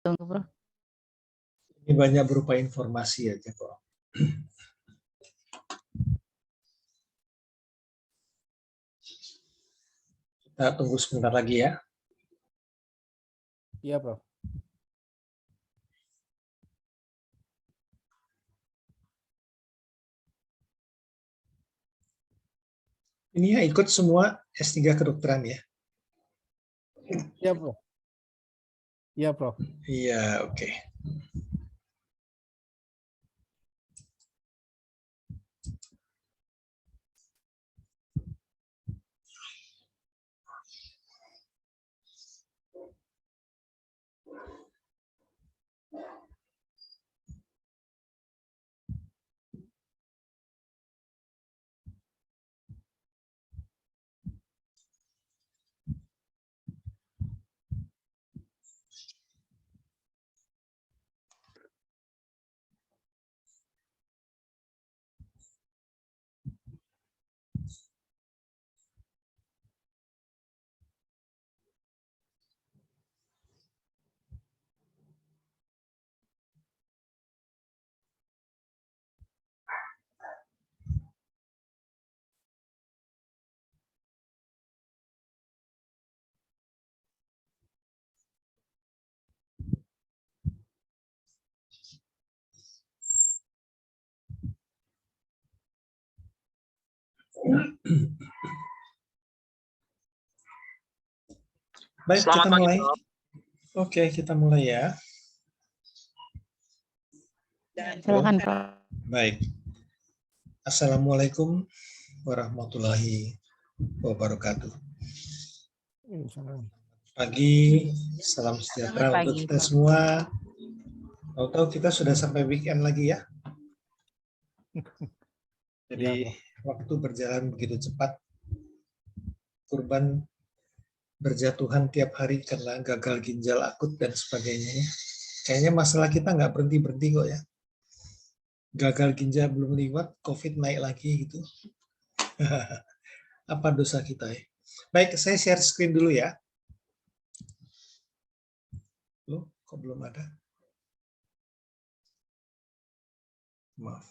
Tunggu, Bro. Ini banyak berupa informasi aja kok. Kita tunggu sebentar lagi ya. Iya, Bro. Ini ya ikut semua S3 kedokteran ya? Iya, Bro. Iya, Bro. Iya, oke. Baik, Selamat kita pagi, mulai. Prof. Oke, kita mulai ya. Silakan, Prof. Baik. Assalamualaikum warahmatullahi wabarakatuh. Pagi, salam sejahtera Selamat untuk pagi, kita Prof. semua. Tahu-tahu kita sudah sampai weekend lagi ya. Jadi waktu berjalan begitu cepat. Kurban berjatuhan tiap hari karena gagal ginjal akut dan sebagainya. Kayaknya masalah kita nggak berhenti-berhenti kok ya. Gagal ginjal belum lewat, COVID naik lagi gitu. Apa dosa kita ya? Baik, saya share screen dulu ya. Loh, kok belum ada? Maaf.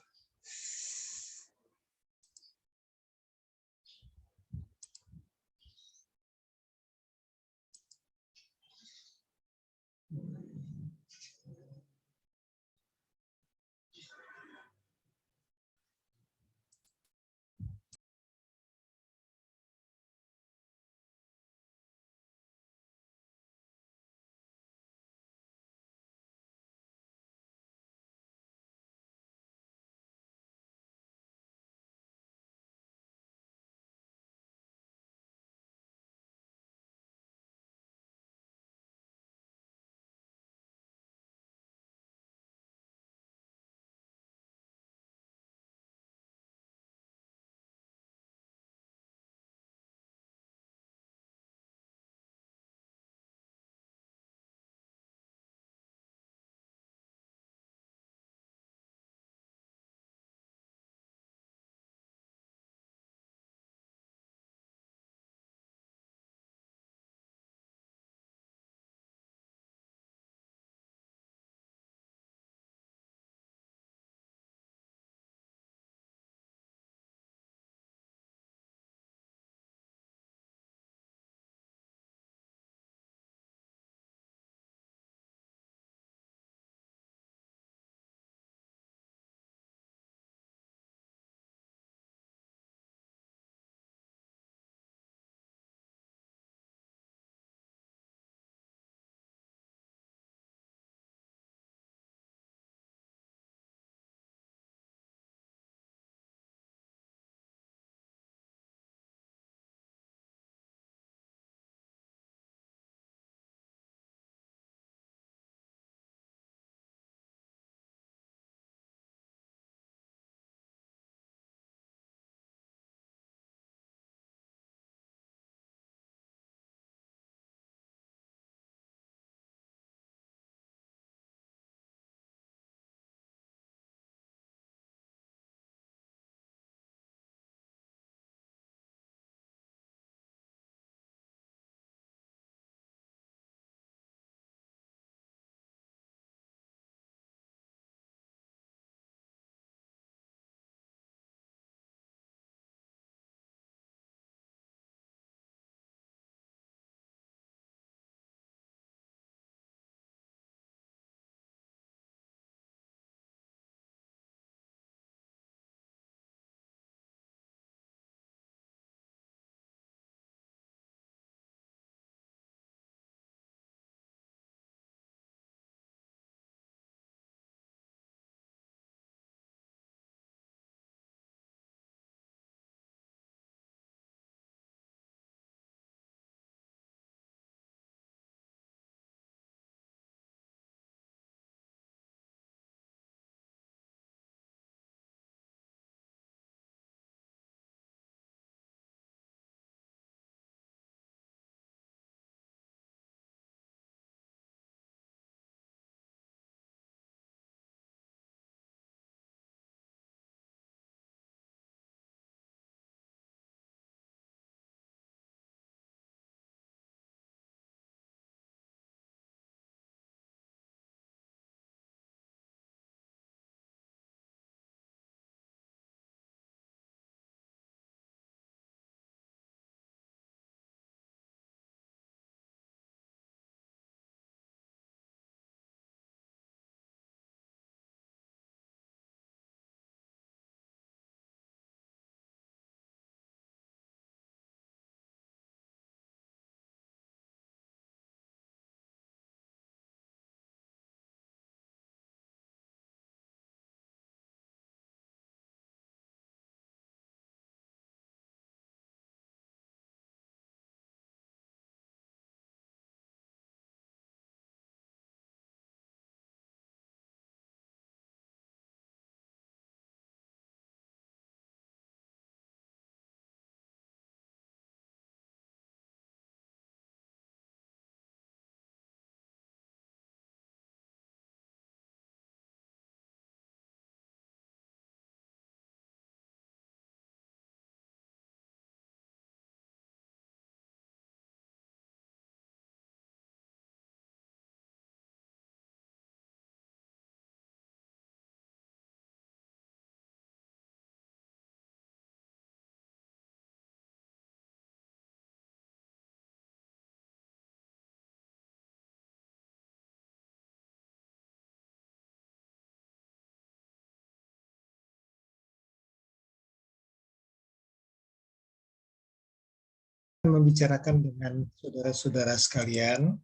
membicarakan dengan saudara-saudara sekalian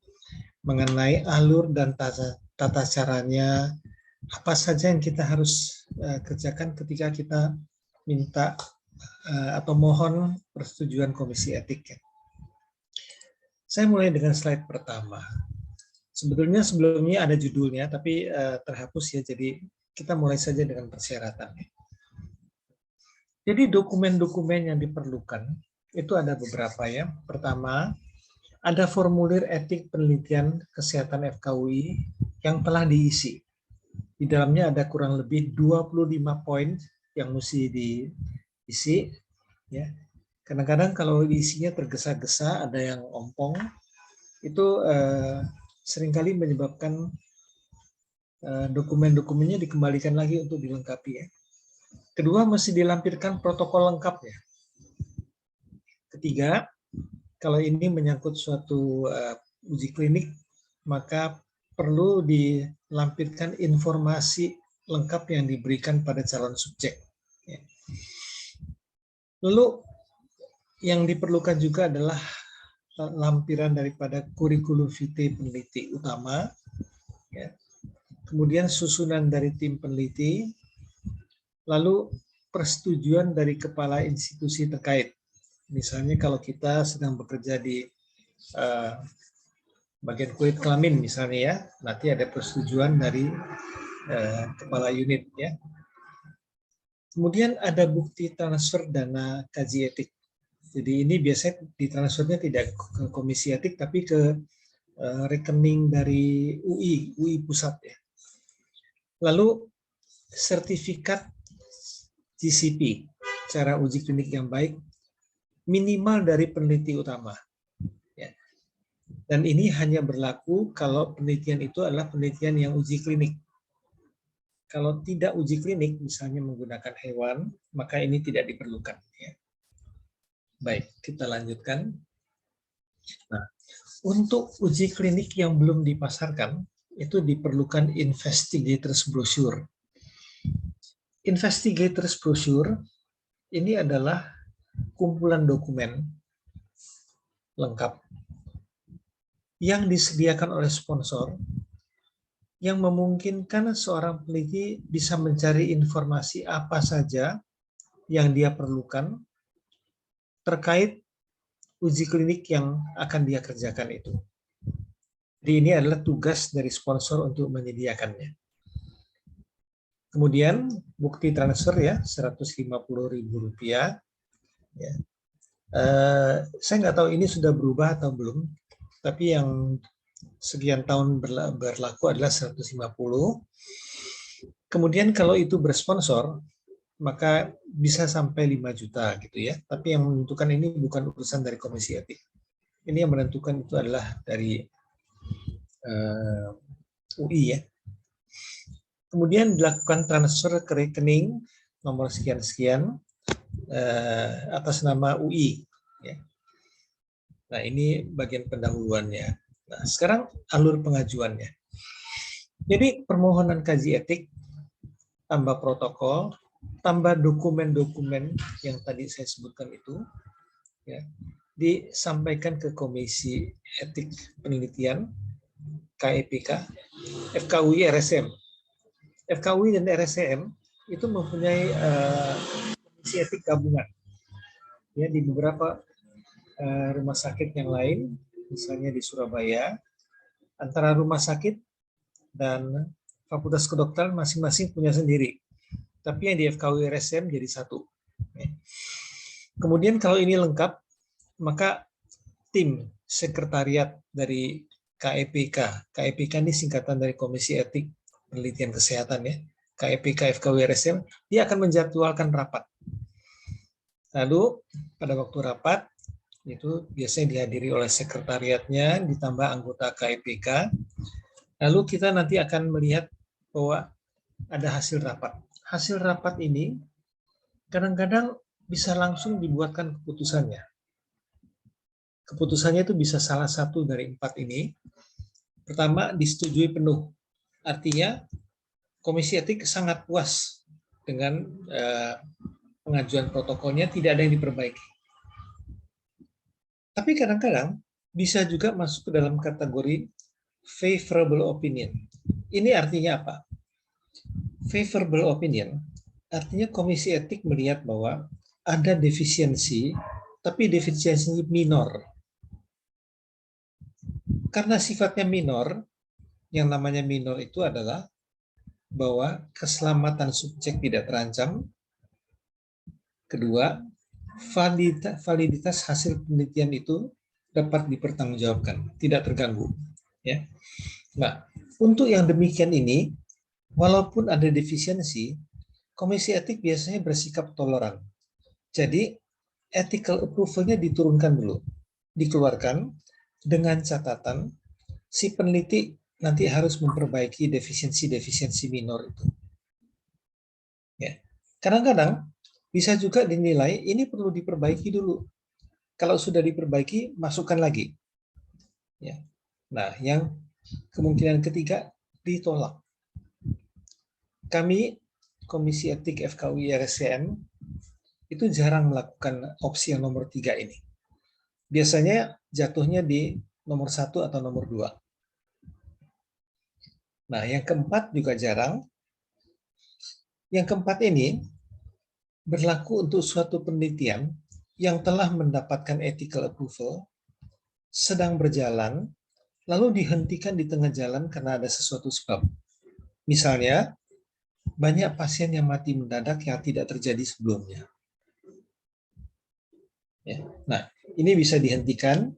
mengenai alur dan tata caranya, apa saja yang kita harus kerjakan ketika kita minta atau mohon persetujuan komisi etik. Saya mulai dengan slide pertama. Sebetulnya sebelumnya ada judulnya, tapi terhapus ya, jadi kita mulai saja dengan persyaratannya. Jadi dokumen-dokumen yang diperlukan itu ada beberapa ya. Pertama, ada formulir etik penelitian kesehatan FKUI yang telah diisi. Di dalamnya ada kurang lebih 25 poin yang mesti diisi. Ya. Kadang-kadang kalau isinya tergesa-gesa, ada yang ompong, itu seringkali menyebabkan dokumen-dokumennya dikembalikan lagi untuk dilengkapi. Ya. Kedua, mesti dilampirkan protokol lengkap. Ya. Ketiga, kalau ini menyangkut suatu uji klinik, maka perlu dilampirkan informasi lengkap yang diberikan pada calon subjek. Ya. Lalu yang diperlukan juga adalah lampiran daripada kurikulum vitae peneliti utama, ya. Kemudian susunan dari tim peneliti, lalu persetujuan dari kepala institusi terkait. Misalnya kalau kita sedang bekerja di bagian kulit kelamin misalnya ya, nanti ada persetujuan dari kepala unit ya. Kemudian ada bukti transfer dana kaji etik. Jadi ini biasanya ditransfernya tidak ke komisi etik tapi ke rekening dari UI pusat ya. Lalu sertifikat GCP, cara uji klinik yang baik, minimal dari peneliti utama. Ya. Dan ini hanya berlaku kalau penelitian itu adalah penelitian yang uji klinik. Kalau tidak uji klinik, misalnya menggunakan hewan, maka ini tidak diperlukan. Ya. Baik, kita lanjutkan. Nah, untuk uji klinik yang belum dipasarkan, itu diperlukan investigators brochure. Investigators brochure ini adalah kumpulan dokumen lengkap yang disediakan oleh sponsor yang memungkinkan seorang peneliti bisa mencari informasi apa saja yang dia perlukan terkait uji klinik yang akan dia kerjakan itu. Jadi ini adalah tugas dari sponsor untuk menyediakannya. Kemudian bukti transfer ya, Rp150.000. Ya. Saya nggak tahu ini sudah berubah atau belum, tapi yang sekian tahun berlaku adalah 150. Kemudian kalau itu bersponsor, maka bisa sampai 5 juta gitu ya. Tapi yang menentukan ini bukan urusan dari komisi etik. Ini yang menentukan itu adalah dari UI ya. Kemudian dilakukan transfer ke rekening nomor sekian-sekian atas nama UI. Ya. Nah ini bagian pendahuluannya. Nah sekarang alur pengajuannya. Jadi permohonan kaji etik, tambah protokol, tambah dokumen-dokumen yang tadi saya sebutkan itu, ya, disampaikan ke Komisi Etik Penelitian, KEPK, FKUI, RSM. FKUI dan RSM itu mempunyai komisi etik gabungan. Ya, di beberapa rumah sakit yang lain, misalnya di Surabaya, antara rumah sakit dan Fakultas Kedokteran masing-masing punya sendiri. Tapi yang di FKUI RSM jadi satu. Kemudian kalau ini lengkap, maka tim sekretariat dari KEPK. KEPK ini singkatan dari Komisi Etik Penelitian Kesehatan ya. KEPK FKUI RSM, dia akan menjadwalkan rapat. Lalu pada waktu rapat, itu biasanya dihadiri oleh sekretariatnya, ditambah anggota KEPK. Lalu kita nanti akan melihat bahwa ada hasil rapat. Hasil rapat ini kadang-kadang bisa langsung dibuatkan keputusannya. Keputusannya itu bisa salah satu dari 4 ini. Pertama, disetujui penuh. Artinya, Komisi Etik sangat puas dengan pengajuan protokolnya, tidak ada yang diperbaiki. Tapi kadang-kadang bisa juga masuk ke dalam kategori favorable opinion. Ini artinya apa? Favorable opinion artinya komisi etik melihat bahwa ada defisiensi, tapi defisiensi minor. Karena sifatnya minor, yang namanya minor itu adalah bahwa keselamatan subjek tidak terancam. Kedua, validitas hasil penelitian itu dapat dipertanggungjawabkan, tidak terganggu. Ya. Nah, untuk yang demikian ini, walaupun ada defisiensi, komisi etik biasanya bersikap toleran. Jadi, ethical approval-nya diturunkan dulu, dikeluarkan dengan catatan si peneliti nanti harus memperbaiki defisiensi-defisiensi minor itu. Ya. Kadang-kadang bisa juga dinilai ini perlu diperbaiki dulu. Kalau sudah diperbaiki, masukkan lagi. Ya. Nah, yang kemungkinan ketiga ditolak. Kami Komisi Etik FKUI RSCM itu jarang melakukan opsi yang nomor 3 ini. Biasanya jatuhnya di nomor 1 atau nomor 2. Nah, yang keempat juga jarang. Yang keempat ini berlaku untuk suatu penelitian yang telah mendapatkan ethical approval, sedang berjalan, lalu dihentikan di tengah jalan karena ada sesuatu sebab. Misalnya, banyak pasien yang mati mendadak yang tidak terjadi sebelumnya. Ya. Nah, ini bisa dihentikan.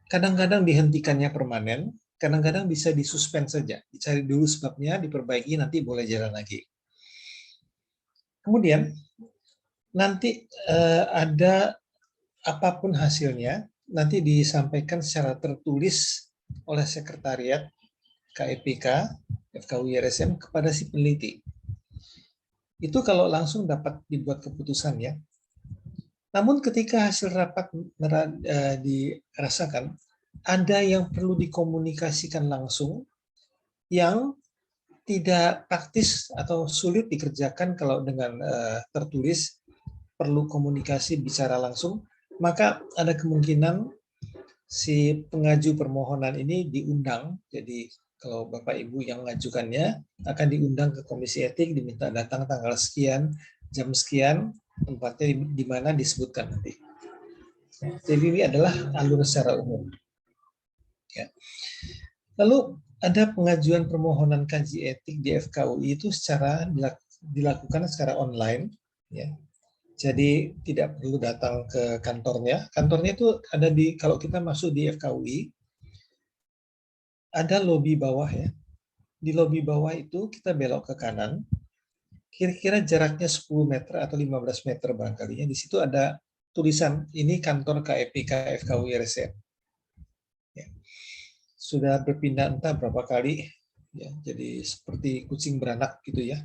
Kadang-kadang dihentikannya permanen, kadang-kadang bisa disuspend saja. Dicari dulu sebabnya, diperbaiki, nanti boleh jalan lagi. Kemudian, nanti ada apapun hasilnya, nanti disampaikan secara tertulis oleh Sekretariat KEPK, FKUI RSM kepada si peneliti. Itu kalau langsung dapat dibuat keputusan ya. Namun ketika hasil rapat dirasakan, ada yang perlu dikomunikasikan langsung yang tidak praktis atau sulit dikerjakan kalau dengan tertulis, perlu komunikasi bicara langsung, maka ada kemungkinan si pengaju permohonan ini diundang. Jadi kalau Bapak Ibu yang mengajukannya akan diundang ke Komisi Etik, diminta datang tanggal sekian, jam sekian, tempatnya di mana disebutkan nanti. Jadi ini adalah alur secara umum. Ya. Lalu ada pengajuan permohonan kaji etik di FKUI itu secara dilakukan secara online. Ya. Jadi tidak perlu datang ke kantornya. Kantornya itu ada di, kalau kita masuk di FKUI, ada lobi bawah ya. Di lobi bawah itu kita belok ke kanan. Kira-kira jaraknya 10 meter atau 15 meter barangkali. Di situ ada tulisan, ini kantor KEPK FKUI RSCM. Ya. Sudah berpindah entah berapa kali. Ya, jadi seperti kucing beranak gitu ya.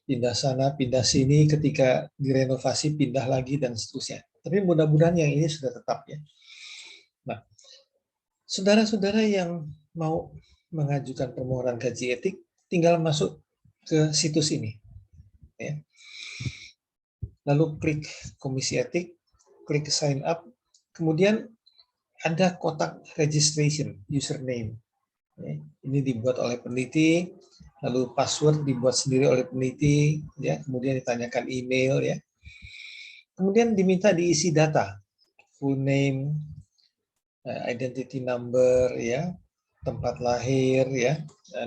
Pindah sana, pindah sini, ketika direnovasi pindah lagi dan seterusnya. Tapi mudah-mudahan yang ini sudah tetap ya. Nah, saudara-saudara yang mau mengajukan permohonan kaji etik, tinggal masuk ke situs ini. Ya. Lalu klik Komisi Etik, klik sign up, kemudian ada kotak registration, username. Ya. Ini dibuat oleh peneliti, lalu password dibuat sendiri oleh peneliti, ya. Kemudian ditanyakan email, ya. Kemudian diminta diisi data, full name, identity number, ya, tempat lahir, ya,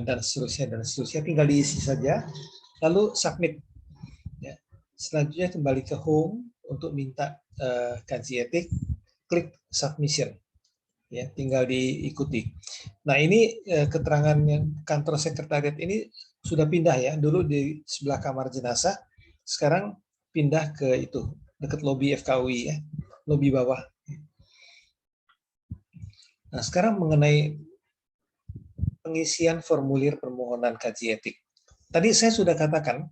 dan seterusnya dan seterusnya. Tinggal diisi saja, lalu submit. Ya. Selanjutnya kembali ke home untuk minta kaji etik, klik submission. Ya, tinggal diikuti. Nah, ini keterangan yang kantor sekretariat ini sudah pindah ya. Dulu di sebelah kamar jenazah, sekarang pindah ke itu, dekat lobi FKUI ya, lobi bawah. Nah, sekarang mengenai pengisian formulir permohonan kaji etik. Tadi saya sudah katakan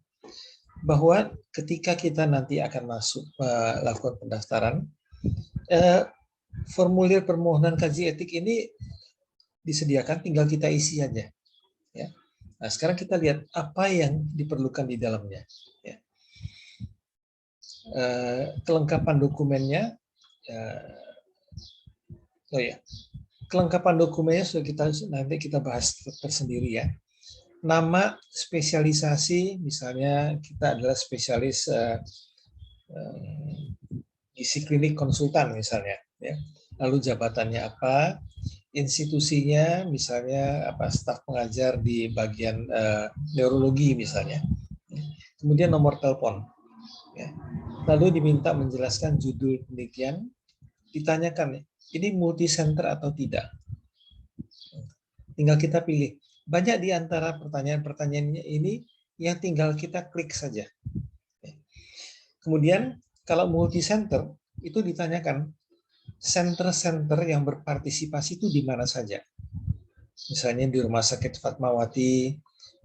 bahwa ketika kita nanti akan masuk melakukan pendaftaran, formulir permohonan kaji etik ini disediakan, tinggal kita isi aja. Ya. Nah, sekarang kita lihat apa yang diperlukan di dalamnya. Ya. Kelengkapan dokumennya, Oh ya, kelengkapan dokumennya sudah nanti kita bahas tersendiri ya. Nama spesialisasi, misalnya kita adalah spesialis gizi klinik konsultan misalnya, ya. Lalu jabatannya apa, institusinya misalnya apa, staf pengajar di bagian neurologi misalnya. Kemudian nomor telepon. Ya. Lalu diminta menjelaskan judul penelitian, ditanyakan ini multi center atau tidak. Tinggal kita pilih. Banyak di antara pertanyaan-pertanyaannya ini yang tinggal kita klik saja. Kemudian kalau multi center itu ditanyakan center-center yang berpartisipasi itu di mana saja. Misalnya di Rumah Sakit Fatmawati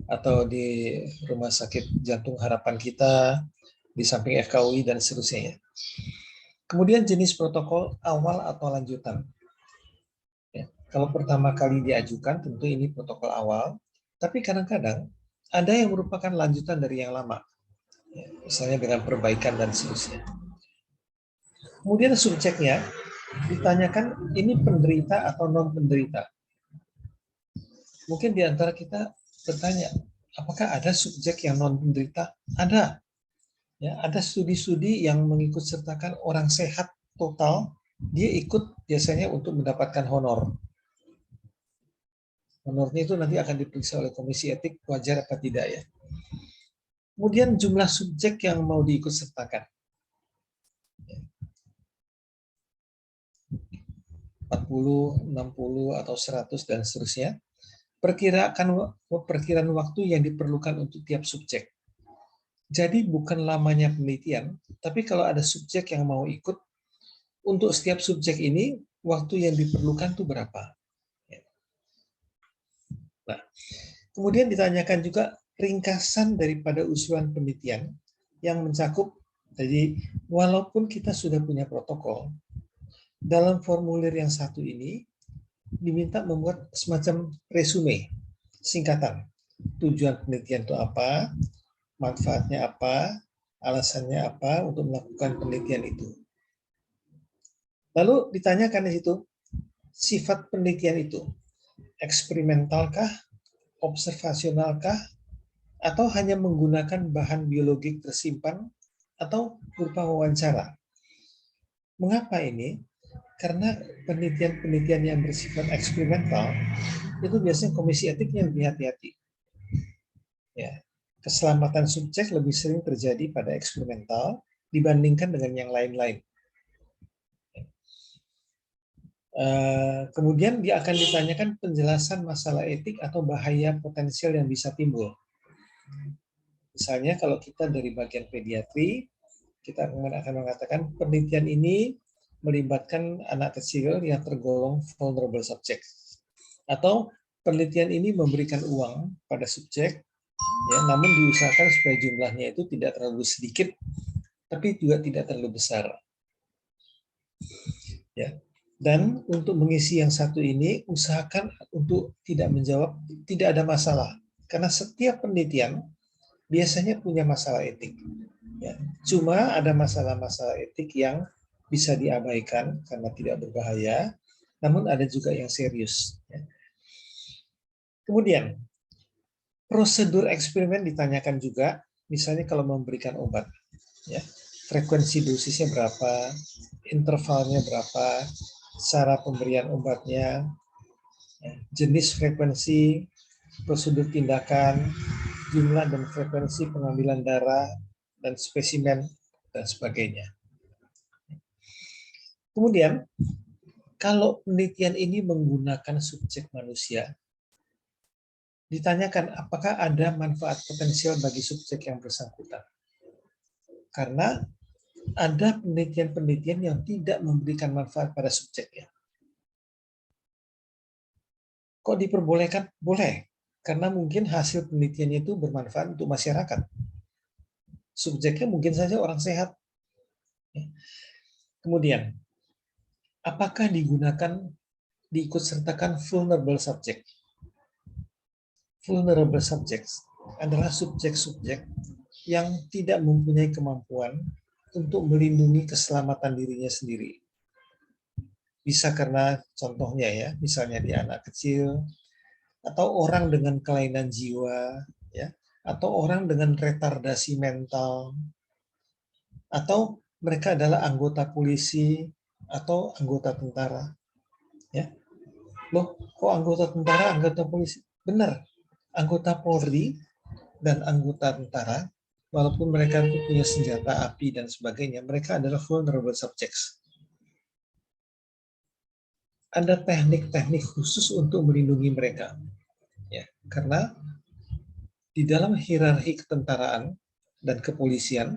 atau di Rumah Sakit Jantung Harapan Kita, di samping FKUI dan seterusnya. Kemudian jenis protokol awal atau lanjutan. Ya, kalau pertama kali diajukan tentu ini protokol awal, tapi kadang-kadang ada yang merupakan lanjutan dari yang lama. Ya, misalnya dengan perbaikan dan seterusnya. Kemudian subjeknya ditanyakan ini penderita atau non penderita. Mungkin di antara kita bertanya, apakah ada subjek yang non penderita? Ada. Ya, ada studi-studi yang mengikut sertakan orang sehat total, dia ikut biasanya untuk mendapatkan honor. Honornya itu nanti akan diperiksa oleh komisi etik, wajar apa tidak ya. Kemudian jumlah subjek yang mau diikut sertakan. 40, 60, atau 100, dan seterusnya. Perkiraan waktu yang diperlukan untuk tiap subjek. Jadi bukan lamanya penelitian, tapi kalau ada subjek yang mau ikut, untuk setiap subjek ini, waktu yang diperlukan itu berapa. Nah, kemudian ditanyakan juga ringkasan daripada usulan penelitian yang mencakup, jadi walaupun kita sudah punya protokol, dalam formulir yang satu ini diminta membuat semacam resume singkatan. Tujuan penelitian itu apa, manfaatnya apa, alasannya apa untuk melakukan penelitian itu. Lalu ditanyakan di situ, sifat penelitian itu, eksperimentalkah, observasionalkah, atau hanya menggunakan bahan biologik tersimpan, atau berupa wawancara. Mengapa ini? Karena penelitian-penelitian yang bersifat eksperimental itu biasanya komisi etiknya lebih hati-hati. Ya, keselamatan subjek lebih sering terjadi pada eksperimental dibandingkan dengan yang lain-lain. Kemudian dia akan ditanyakan penjelasan masalah etik atau bahaya potensial yang bisa timbul. Misalnya kalau kita dari bagian pediatri, kita akan mengatakan penelitian ini melibatkan anak kecil yang tergolong vulnerable subject. Atau penelitian ini memberikan uang pada subjek, ya, namun diusahakan supaya jumlahnya itu tidak terlalu sedikit, tapi juga tidak terlalu besar. Ya. Dan untuk mengisi yang satu ini, usahakan untuk tidak menjawab, tidak ada masalah. Karena setiap penelitian biasanya punya masalah etik. Ya. Cuma ada masalah-masalah etik yang bisa diabaikan karena tidak berbahaya, namun ada juga yang serius. Ya. Kemudian, prosedur eksperimen ditanyakan juga, misalnya kalau memberikan obat. Ya. Frekuensi dosisnya berapa, intervalnya berapa, cara pemberian obatnya, jenis frekuensi, prosedur tindakan, jumlah dan frekuensi pengambilan darah, dan spesimen, dan sebagainya. Kemudian, kalau penelitian ini menggunakan subjek manusia, ditanyakan apakah ada manfaat potensial bagi subjek yang bersangkutan. Karena ada penelitian-penelitian yang tidak memberikan manfaat pada subjeknya. Kok diperbolehkan? Boleh. Karena mungkin hasil penelitiannya itu bermanfaat untuk masyarakat. Subjeknya mungkin saja orang sehat. Kemudian, apakah diikut sertakan vulnerable subject? Vulnerable subjects adalah subjek-subjek yang tidak mempunyai kemampuan untuk melindungi keselamatan dirinya sendiri. Bisa karena contohnya ya, misalnya di anak kecil, atau orang dengan kelainan jiwa, ya, atau orang dengan retardasi mental, atau mereka adalah anggota polisi atau anggota tentara. Ya, loh, kok anggota tentara, anggota polisi? Benar, anggota Polri dan anggota tentara, walaupun mereka punya senjata api dan sebagainya, mereka adalah vulnerable subjects. Ada teknik-teknik khusus untuk melindungi mereka, ya, karena di dalam hierarki ketentaraan dan kepolisian,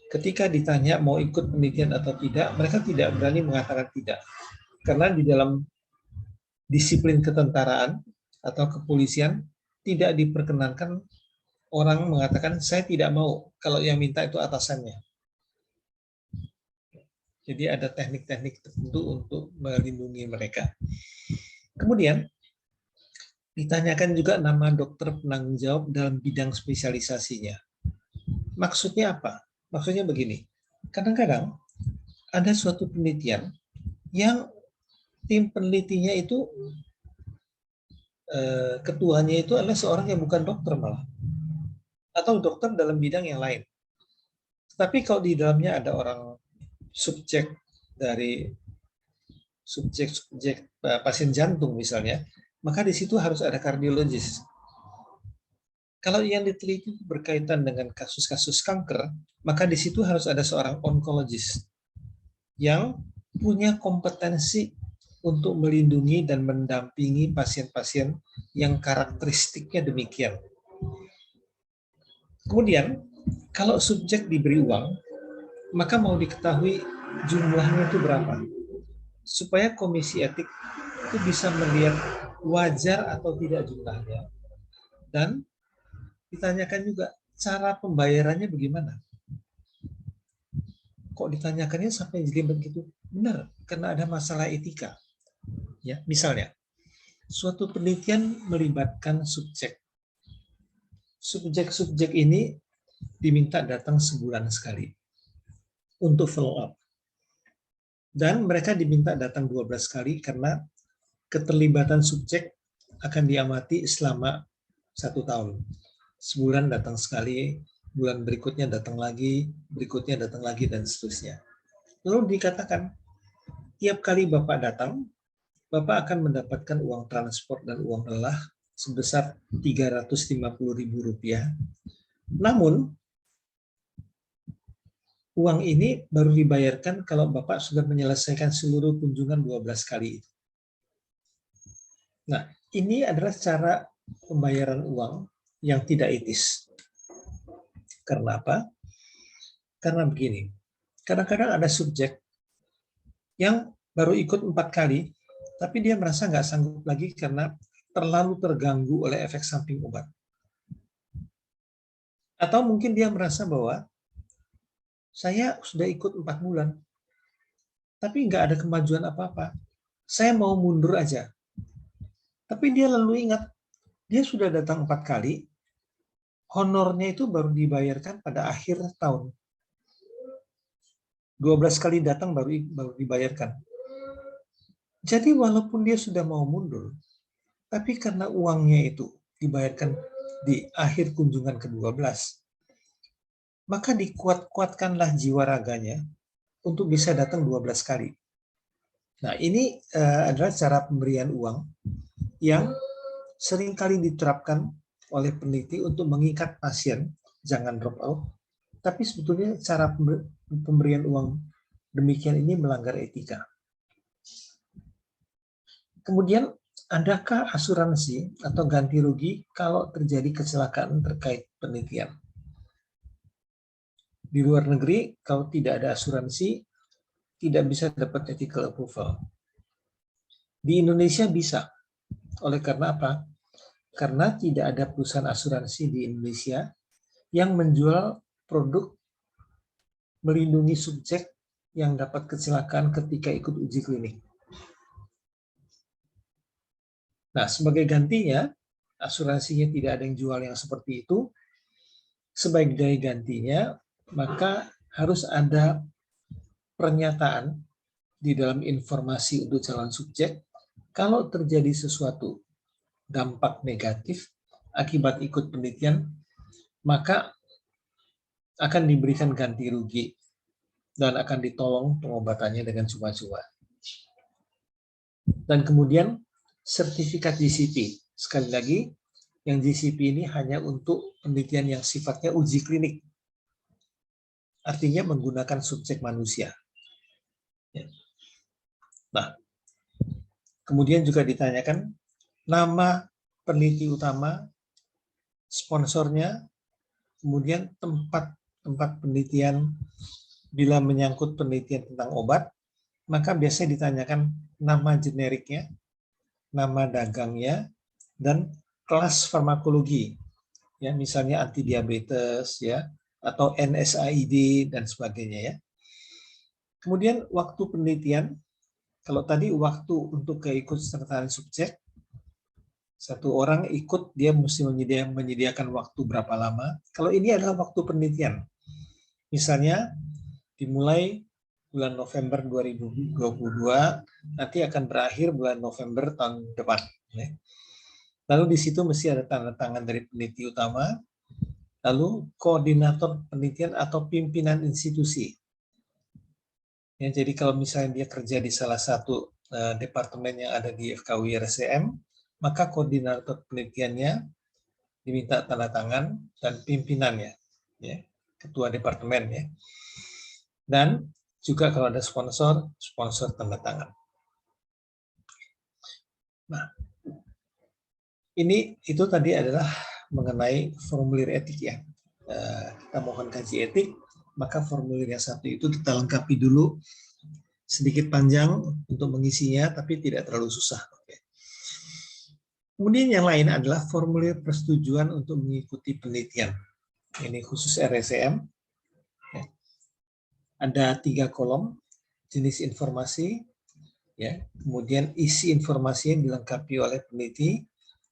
ketika ditanya mau ikut penelitian atau tidak, mereka tidak berani mengatakan tidak, karena di dalam disiplin ketentaraan atau kepolisian tidak diperkenankan orang mengatakan saya tidak mau kalau yang minta itu atasannya. Jadi ada teknik-teknik tertentu untuk melindungi mereka. Kemudian ditanyakan juga nama dokter penanggung jawab dalam bidang spesialisasinya. Maksudnya apa? Maksudnya begini, kadang-kadang ada suatu penelitian yang tim penelitinya itu ketuanya itu adalah seorang yang bukan dokter malah, atau dokter dalam bidang yang lain. Tapi kalau di dalamnya ada orang subjek pasien jantung misalnya, maka di situ harus ada kardiologis. Kalau yang diteliti berkaitan dengan kasus-kasus kanker, maka di situ harus ada seorang onkologis yang punya kompetensi untuk melindungi dan mendampingi pasien-pasien yang karakteristiknya demikian. Kemudian, kalau subjek diberi uang, maka mau diketahui jumlahnya itu berapa. Supaya komisi etik itu bisa melihat wajar atau tidak jumlahnya. Dan ditanyakan juga cara pembayarannya bagaimana. Kok ditanyakannya sampai jadi begitu? Benar, karena ada masalah etika. Ya, misalnya, suatu penelitian melibatkan subjek. Subjek-subjek ini diminta datang sebulan sekali untuk follow up. Dan mereka diminta datang 12 kali karena keterlibatan subjek akan diamati selama 1 tahun. Sebulan datang sekali, bulan berikutnya datang lagi, berikutnya datang lagi, dan seterusnya. Lalu dikatakan, tiap kali Bapak datang, Bapak akan mendapatkan uang transport dan uang lelah sebesar Rp350.000. Namun, uang ini baru dibayarkan kalau Bapak sudah menyelesaikan seluruh kunjungan 12 kali itu. Nah, ini adalah cara pembayaran uang yang tidak etis. Karena apa? Karena begini, kadang-kadang ada subjek yang baru ikut 4 kali, tapi dia merasa nggak sanggup lagi karena terlalu terganggu oleh efek samping obat. Atau mungkin dia merasa bahwa saya sudah ikut 4 bulan, tapi nggak ada kemajuan apa-apa. Saya mau mundur aja. Tapi dia lalu ingat, dia sudah datang 4 kali, honornya itu baru dibayarkan pada akhir tahun. 12 kali datang baru dibayarkan. Jadi walaupun dia sudah mau mundur, tapi karena uangnya itu dibayarkan di akhir kunjungan ke-12, maka dikuatkanlah jiwa raganya untuk bisa datang 12 kali. Nah, ini adalah cara pemberian uang yang seringkali diterapkan oleh peneliti untuk mengikat pasien, jangan drop out, tapi sebetulnya cara pemberian uang demikian ini melanggar etika. Kemudian, adakah asuransi atau ganti rugi kalau terjadi kecelakaan terkait penelitian? Di luar negeri, kalau tidak ada asuransi, tidak bisa dapat ethical approval. Di Indonesia bisa. Oleh karena apa? Karena tidak ada perusahaan asuransi di Indonesia yang menjual produk melindungi subjek yang dapat kecelakaan ketika ikut uji klinik. Nah, sebagai gantinya, asuransinya tidak ada yang jual yang seperti itu. Sebagai gantinya, maka harus ada pernyataan di dalam informasi untuk calon subjek, kalau terjadi sesuatu dampak negatif akibat ikut penelitian, maka akan diberikan ganti rugi dan akan ditolong pengobatannya dengan cuma-cuma. Dan kemudian sertifikat GCP. Sekali lagi, yang GCP ini hanya untuk penelitian yang sifatnya uji klinik. Artinya menggunakan subjek manusia. Nah, kemudian juga ditanyakan nama peneliti utama, sponsornya, kemudian tempat penelitian. Bila menyangkut penelitian tentang obat, maka biasanya ditanyakan nama generiknya, nama dagangnya, dan kelas farmakologi, ya, misalnya anti diabetes, ya, atau NSAID dan sebagainya, ya. Kemudian waktu penelitian, kalau tadi waktu untuk keikutsertaan subjek, satu orang ikut dia mesti menyediakan waktu berapa lama. Kalau ini adalah waktu penelitian, misalnya dimulai bulan November 2022, nanti akan berakhir bulan November tahun depan. Lalu di situ mesti ada tanda tangan dari peneliti utama, lalu koordinator penelitian atau pimpinan institusi. Ya, jadi kalau misalnya dia kerja di salah satu departemen yang ada di FKUI RSCM, maka koordinator penelitiannya diminta tanda tangan dan pimpinannya, ya, ketua departemen, ya. Dan juga kalau ada sponsor tanda tangan. Nah, itu tadi adalah mengenai formulir etik, ya. Kita mohon kaji etik, maka formulir yang satu itu kita lengkapi dulu, sedikit panjang untuk mengisinya, tapi tidak terlalu susah. Kemudian yang lain adalah formulir persetujuan untuk mengikuti penelitian. Ini khusus RSCM. Ada 3 kolom, jenis informasi, ya, kemudian isi informasi yang dilengkapi oleh peneliti,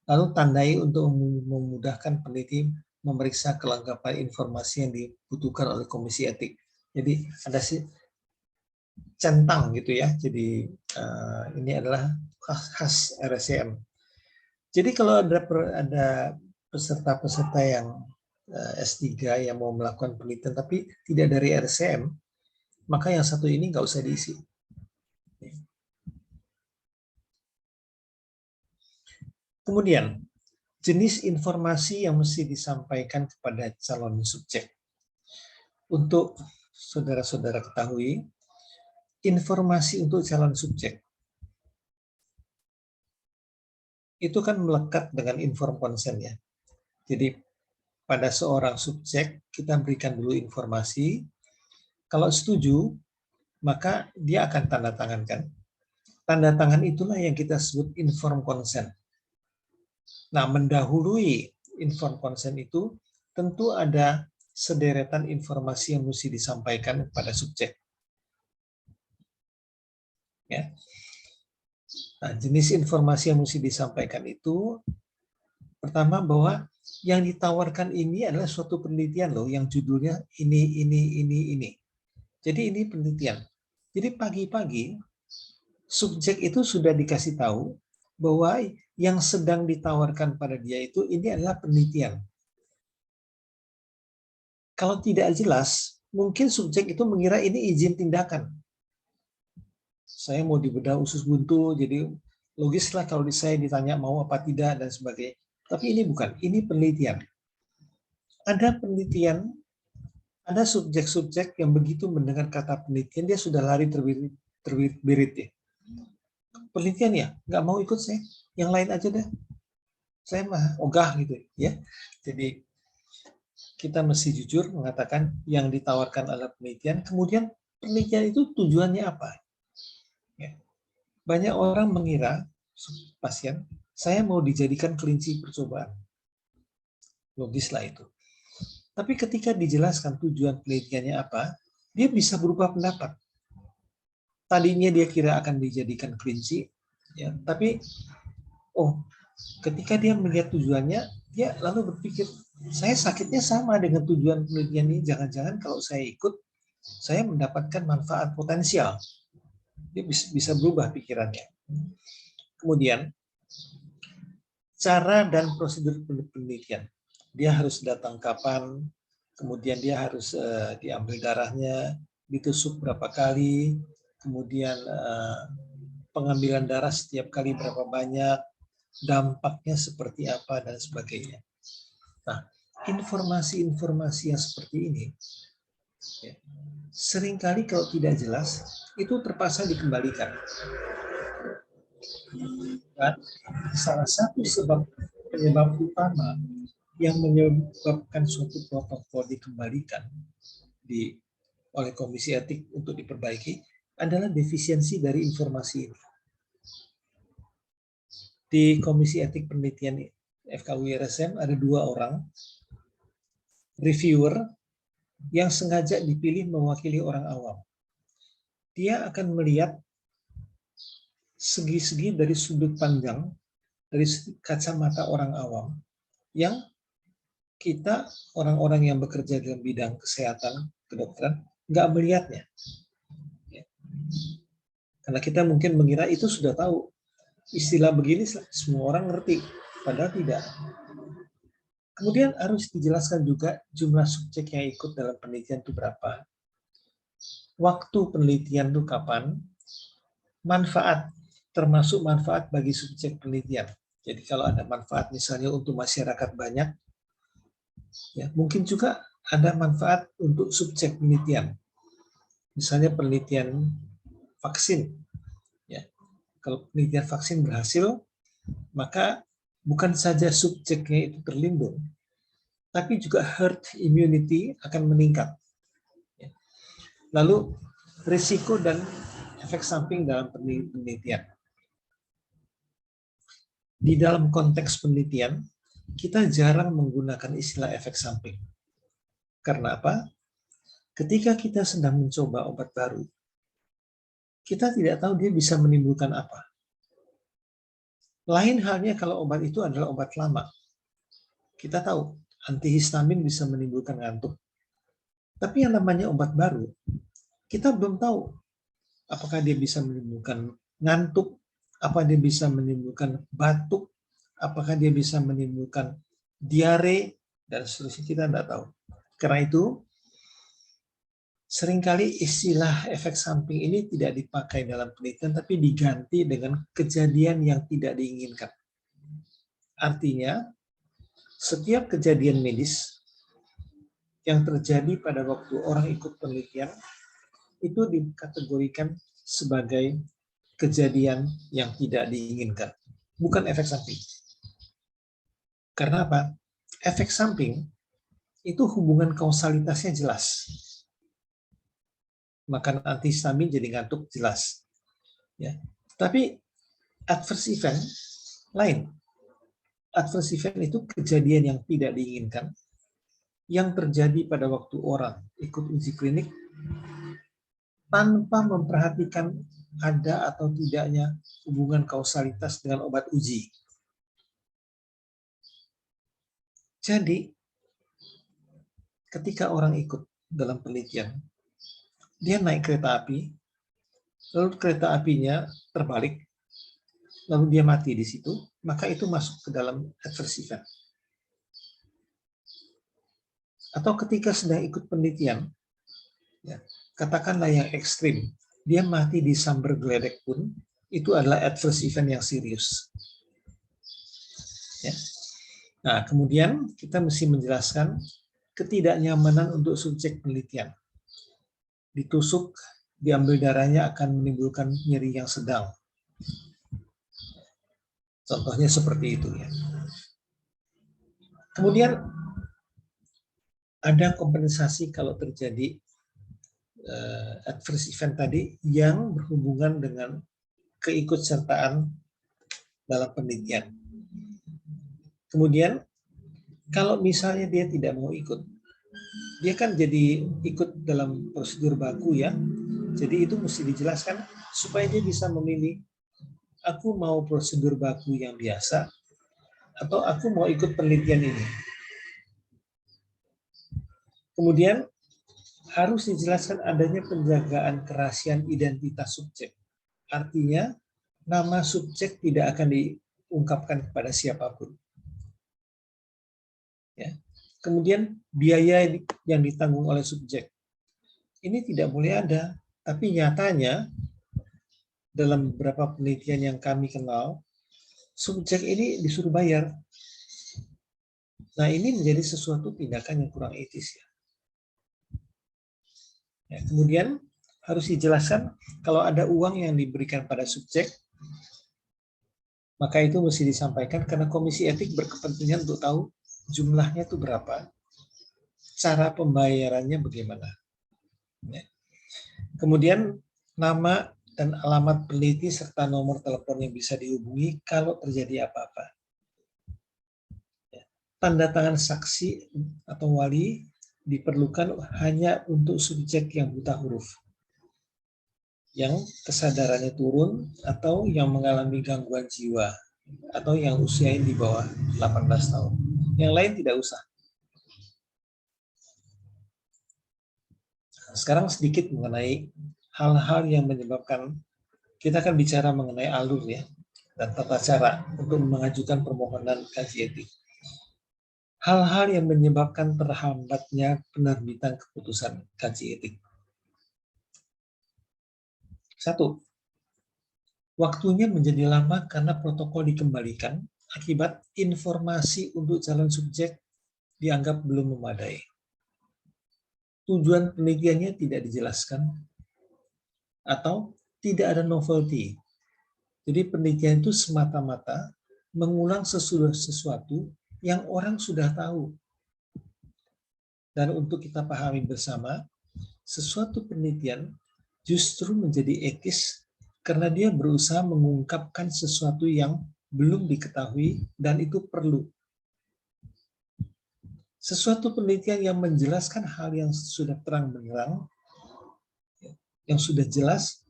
lalu tandai untuk memudahkan peneliti memeriksa kelengkapan informasi yang dibutuhkan oleh komisi etik. Jadi ada sih centang gitu, ya. Jadi ini adalah khas RSCM. Jadi kalau ada peserta-peserta yang S3 yang mau melakukan penelitian tapi tidak dari RSCM, maka yang satu ini nggak usah diisi. Kemudian, jenis informasi yang mesti disampaikan kepada calon subjek. Untuk saudara-saudara ketahui, informasi untuk calon subjek itu kan melekat dengan inform consent, ya. Jadi pada seorang subjek kita berikan dulu informasi. Kalau setuju, maka dia akan tanda tangan, kan. Tanda tangan itulah yang kita sebut inform consent. Nah, mendahului inform consent itu tentu ada sederetan informasi yang mesti disampaikan kepada subjek. Ya. Nah, jenis informasi yang mesti disampaikan itu pertama bahwa yang ditawarkan ini adalah suatu penelitian loh, yang judulnya ini. Jadi ini penelitian. Jadi pagi-pagi subjek itu sudah dikasih tahu bahwa yang sedang ditawarkan pada dia itu ini adalah penelitian. Kalau tidak jelas, mungkin subjek itu mengira ini izin tindakan. Saya mau dibedah usus buntu, jadi logislah kalau saya ditanya mau apa tidak dan sebagainya. Tapi ini bukan, ini penelitian. Ada penelitian, ada subjek-subjek yang begitu mendengar kata penelitian, dia sudah lari terbirit, ya. Penelitian, ya, nggak mau ikut saya, yang lain aja deh. Saya mah ogah gitu, ya. Jadi kita mesti jujur mengatakan yang ditawarkan adalah penelitian, kemudian penelitian itu tujuannya apa? Ya. Banyak orang mengira, pasien, saya mau dijadikan kelinci percobaan. Logislah itu. Tapi ketika dijelaskan tujuan penelitiannya apa, dia bisa berubah pendapat. Tadinya dia kira akan dijadikan kelinci, ya, tapi ketika dia melihat tujuannya, dia lalu berpikir, saya sakitnya sama dengan tujuan penelitian ini, jangan-jangan kalau saya ikut, saya mendapatkan manfaat potensial. Dia bisa berubah pikirannya. Kemudian, cara dan prosedur penelitian. Dia harus datang kapan, kemudian dia harus diambil darahnya, ditusuk berapa kali, kemudian pengambilan darah setiap kali berapa banyak, dampaknya seperti apa, dan sebagainya. Nah, informasi-informasi yang seperti ini, ya, seringkali kalau tidak jelas, itu terpaksa dikembalikan. Dan salah satu penyebab utama yang menyebabkan suatu protokol dikembalikan oleh Komisi Etik untuk diperbaiki adalah defisiensi dari informasi ini. Di Komisi Etik Penelitian FKUI RSM ada 2 orang reviewer yang sengaja dipilih mewakili orang awam. Dia akan melihat segi-segi dari sudut pandang, dari kacamata orang awam, yang kita, orang-orang yang bekerja dalam bidang kesehatan, kedokteran, nggak melihatnya. Karena kita mungkin mengira itu sudah tahu. Istilah begini semua orang ngerti, padahal tidak. Kemudian harus dijelaskan juga jumlah subjek yang ikut dalam penelitian itu berapa. Waktu penelitian itu kapan, manfaat, termasuk manfaat bagi subjek penelitian. Jadi kalau ada manfaat misalnya untuk masyarakat banyak, ya, mungkin juga ada manfaat untuk subjek penelitian. Misalnya penelitian vaksin. Ya. Kalau penelitian vaksin berhasil, maka bukan saja subjeknya itu terlindung, tapi juga herd immunity akan meningkat. Ya. Lalu risiko dan efek samping dalam penelitian. Di dalam konteks penelitian, kita jarang menggunakan istilah efek samping. Karena apa? Ketika kita sedang mencoba obat baru, kita tidak tahu dia bisa menimbulkan apa. Lain halnya kalau obat itu adalah obat lama. Kita tahu antihistamin bisa menimbulkan ngantuk. Tapi yang namanya obat baru, kita belum tahu apakah dia bisa menimbulkan ngantuk, apa dia bisa menimbulkan batuk, apakah dia bisa menimbulkan diare, dan seterusnya, kita tidak tahu. Karena itu, seringkali istilah efek samping ini tidak dipakai dalam penelitian, tapi diganti dengan kejadian yang tidak diinginkan. Artinya, setiap kejadian medis yang terjadi pada waktu orang ikut penelitian, itu dikategorikan sebagai kejadian yang tidak diinginkan, bukan efek samping. Karena apa? Efek samping itu hubungan kausalitasnya jelas. Makan antihistamin jadi ngantuk jelas. Ya. Tapi adverse event lain. Adverse event itu kejadian yang tidak diinginkan yang terjadi pada waktu orang ikut uji klinik tanpa memperhatikan ada atau tidaknya hubungan kausalitas dengan obat uji. Jadi, ketika orang ikut dalam penelitian, dia naik kereta api, lalu kereta apinya terbalik, lalu dia mati di situ, maka itu masuk ke dalam adverse event. Atau ketika sedang ikut penelitian, ya, katakanlah yang ekstrim, dia mati di sambar geledek pun, itu adalah adverse event yang serius. Ya. Nah, kemudian kita mesti menjelaskan ketidaknyamanan untuk subjek penelitian. Ditusuk, diambil darahnya akan menimbulkan nyeri yang sedang. Contohnya seperti itu, ya. Kemudian ada kompensasi kalau terjadi adverse event tadi yang berhubungan dengan keikutsertaan dalam penelitian. Kemudian kalau misalnya dia tidak mau ikut, dia kan jadi ikut dalam prosedur baku, ya. Jadi itu mesti dijelaskan supaya dia bisa memilih, aku mau prosedur baku yang biasa atau aku mau ikut penelitian ini. Kemudian harus dijelaskan adanya penjagaan kerahasiaan identitas subjek. Artinya, nama subjek tidak akan diungkapkan kepada siapapun. Ya. Kemudian biaya yang ditanggung oleh subjek. Ini tidak boleh ada, tapi nyatanya dalam beberapa penelitian yang kami kenal, subjek ini disuruh bayar. Nah, ini menjadi sesuatu tindakan yang kurang etis ya. Kemudian harus dijelaskan kalau ada uang yang diberikan pada subjek, maka itu mesti disampaikan karena komisi etik berkepentingan untuk tahu jumlahnya itu berapa, cara pembayarannya bagaimana. Kemudian nama dan alamat peneliti serta nomor telepon yang bisa dihubungi kalau terjadi apa-apa. Tanda tangan saksi atau wali diperlukan hanya untuk subjek yang buta huruf, yang kesadarannya turun, atau yang mengalami gangguan jiwa, atau yang usianya di bawah 18 tahun. Yang lain tidak usah. Sekarang sedikit mengenai hal-hal yang menyebabkan, kita akan bicara mengenai alur ya, dan tata cara untuk mengajukan permohonan kaji etik. Hal-hal yang menyebabkan terhambatnya penerbitan keputusan kaji etik. 1. Waktunya menjadi lama karena protokol dikembalikan akibat informasi untuk calon subjek dianggap belum memadai. Tujuan penelitiannya tidak dijelaskan atau tidak ada novelty. Jadi penelitian itu semata-mata mengulang sesuatu yang orang sudah tahu. Dan untuk kita pahami bersama, sesuatu penelitian justru menjadi etis karena dia berusaha mengungkapkan sesuatu yang belum diketahui dan itu perlu. Sesuatu penelitian yang menjelaskan hal yang sudah terang-benderang, yang sudah jelas,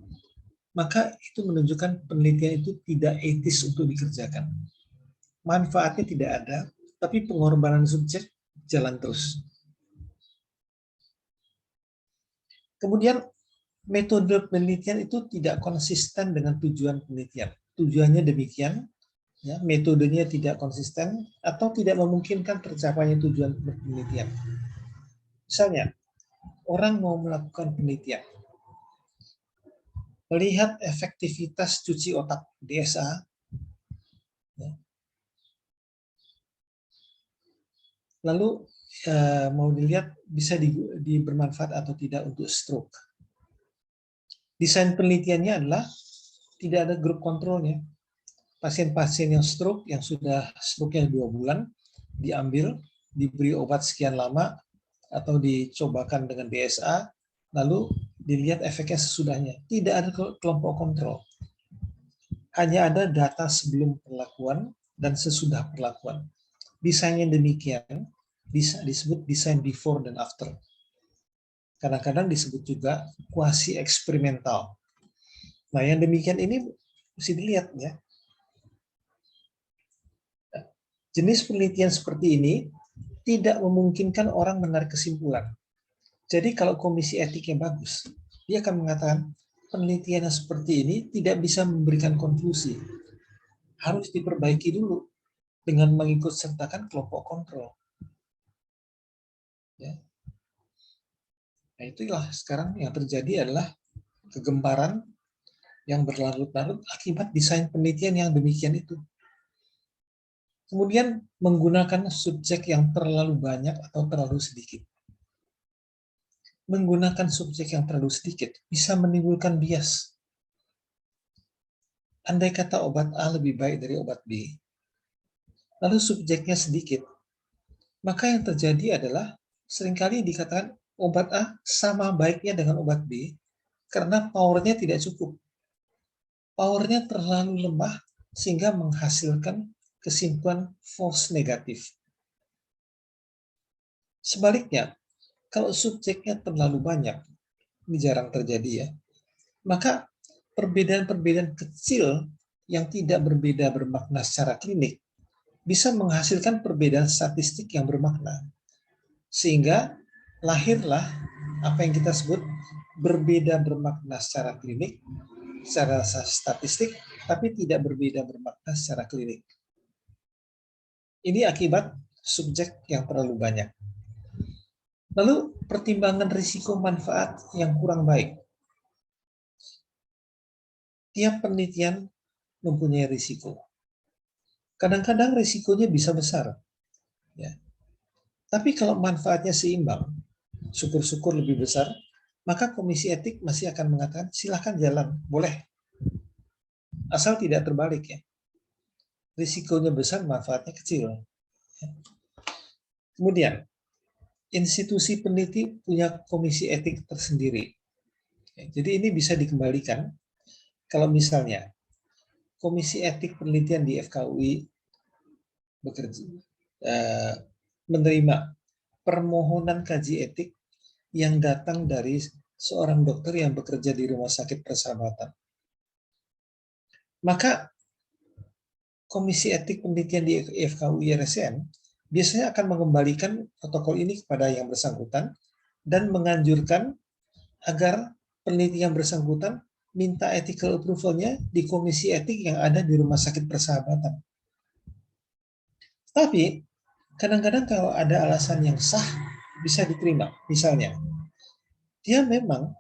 maka itu menunjukkan penelitian itu tidak etis untuk dikerjakan. Manfaatnya tidak ada, tapi pengorbanan subjek jalan terus. Kemudian metode penelitian itu tidak konsisten dengan tujuan penelitian. Tujuannya demikian, ya, metodenya tidak konsisten atau tidak memungkinkan tercapainya tujuan penelitian. Misalnya, orang mau melakukan penelitian, melihat efektivitas cuci otak DSA, ya. Lalu mau dilihat bisa bermanfaat atau tidak untuk stroke. Desain penelitiannya adalah tidak ada grup kontrolnya. Pasien-pasien yang stroke, yang sudah stroke-nya 2 bulan, diambil, diberi obat sekian lama, atau dicobakan dengan DSA, lalu dilihat efeknya sesudahnya. Tidak ada kelompok kontrol. Hanya ada data sebelum perlakuan dan sesudah perlakuan. Desainnya demikian, disebut desain before dan after. Kadang-kadang disebut juga kuasi eksperimental. Nah, yang demikian ini mesti dilihat ya. Jenis penelitian seperti ini tidak memungkinkan orang menarik kesimpulan. Jadi kalau komisi etiknya bagus, dia akan mengatakan penelitian seperti ini tidak bisa memberikan konklusi. Harus diperbaiki dulu dengan mengikut sertakan kelompok kontrol. Ya. Nah, itulah sekarang yang terjadi adalah kegemparan yang berlarut-larut akibat desain penelitian yang demikian itu. Kemudian menggunakan subjek yang terlalu banyak atau terlalu sedikit. Menggunakan subjek yang terlalu sedikit bisa menimbulkan bias. Andai kata obat A lebih baik dari obat B, lalu subjeknya sedikit, maka yang terjadi adalah seringkali dikatakan obat A sama baiknya dengan obat B karena powernya tidak cukup. Powernya terlalu lemah sehingga menghasilkan kesimpulan false negatif. Sebaliknya, kalau subjeknya terlalu banyak, ini jarang terjadi ya, maka perbedaan-perbedaan kecil yang tidak berbeda bermakna secara klinik bisa menghasilkan perbedaan statistik yang bermakna. Sehingga lahirlah apa yang kita sebut berbeda bermakna secara klinik secara statistik, tapi tidak berbeda bermakna secara klinik. Ini akibat subjek yang terlalu banyak. Lalu pertimbangan risiko manfaat yang kurang baik. Tiap penelitian mempunyai risiko. Kadang-kadang risikonya bisa besar. Ya. Tapi kalau manfaatnya seimbang, syukur-syukur lebih besar, maka komisi etik masih akan mengatakan silahkan jalan, boleh. Asal tidak terbalik ya. Risikonya besar, manfaatnya kecil. Kemudian, institusi peneliti punya komisi etik tersendiri. Jadi ini bisa dikembalikan kalau misalnya komisi etik penelitian di FKUI bekerja, menerima permohonan kaji etik yang datang dari seorang dokter yang bekerja di Rumah Sakit Persahabatan. Maka komisi etik penelitian di FKUI RSCM biasanya akan mengembalikan protokol ini kepada yang bersangkutan dan menganjurkan agar peneliti yang bersangkutan minta ethical approval-nya di komisi etik yang ada di Rumah Sakit Persahabatan. Tapi kadang-kadang kalau ada alasan yang sah bisa diterima. Misalnya, dia memang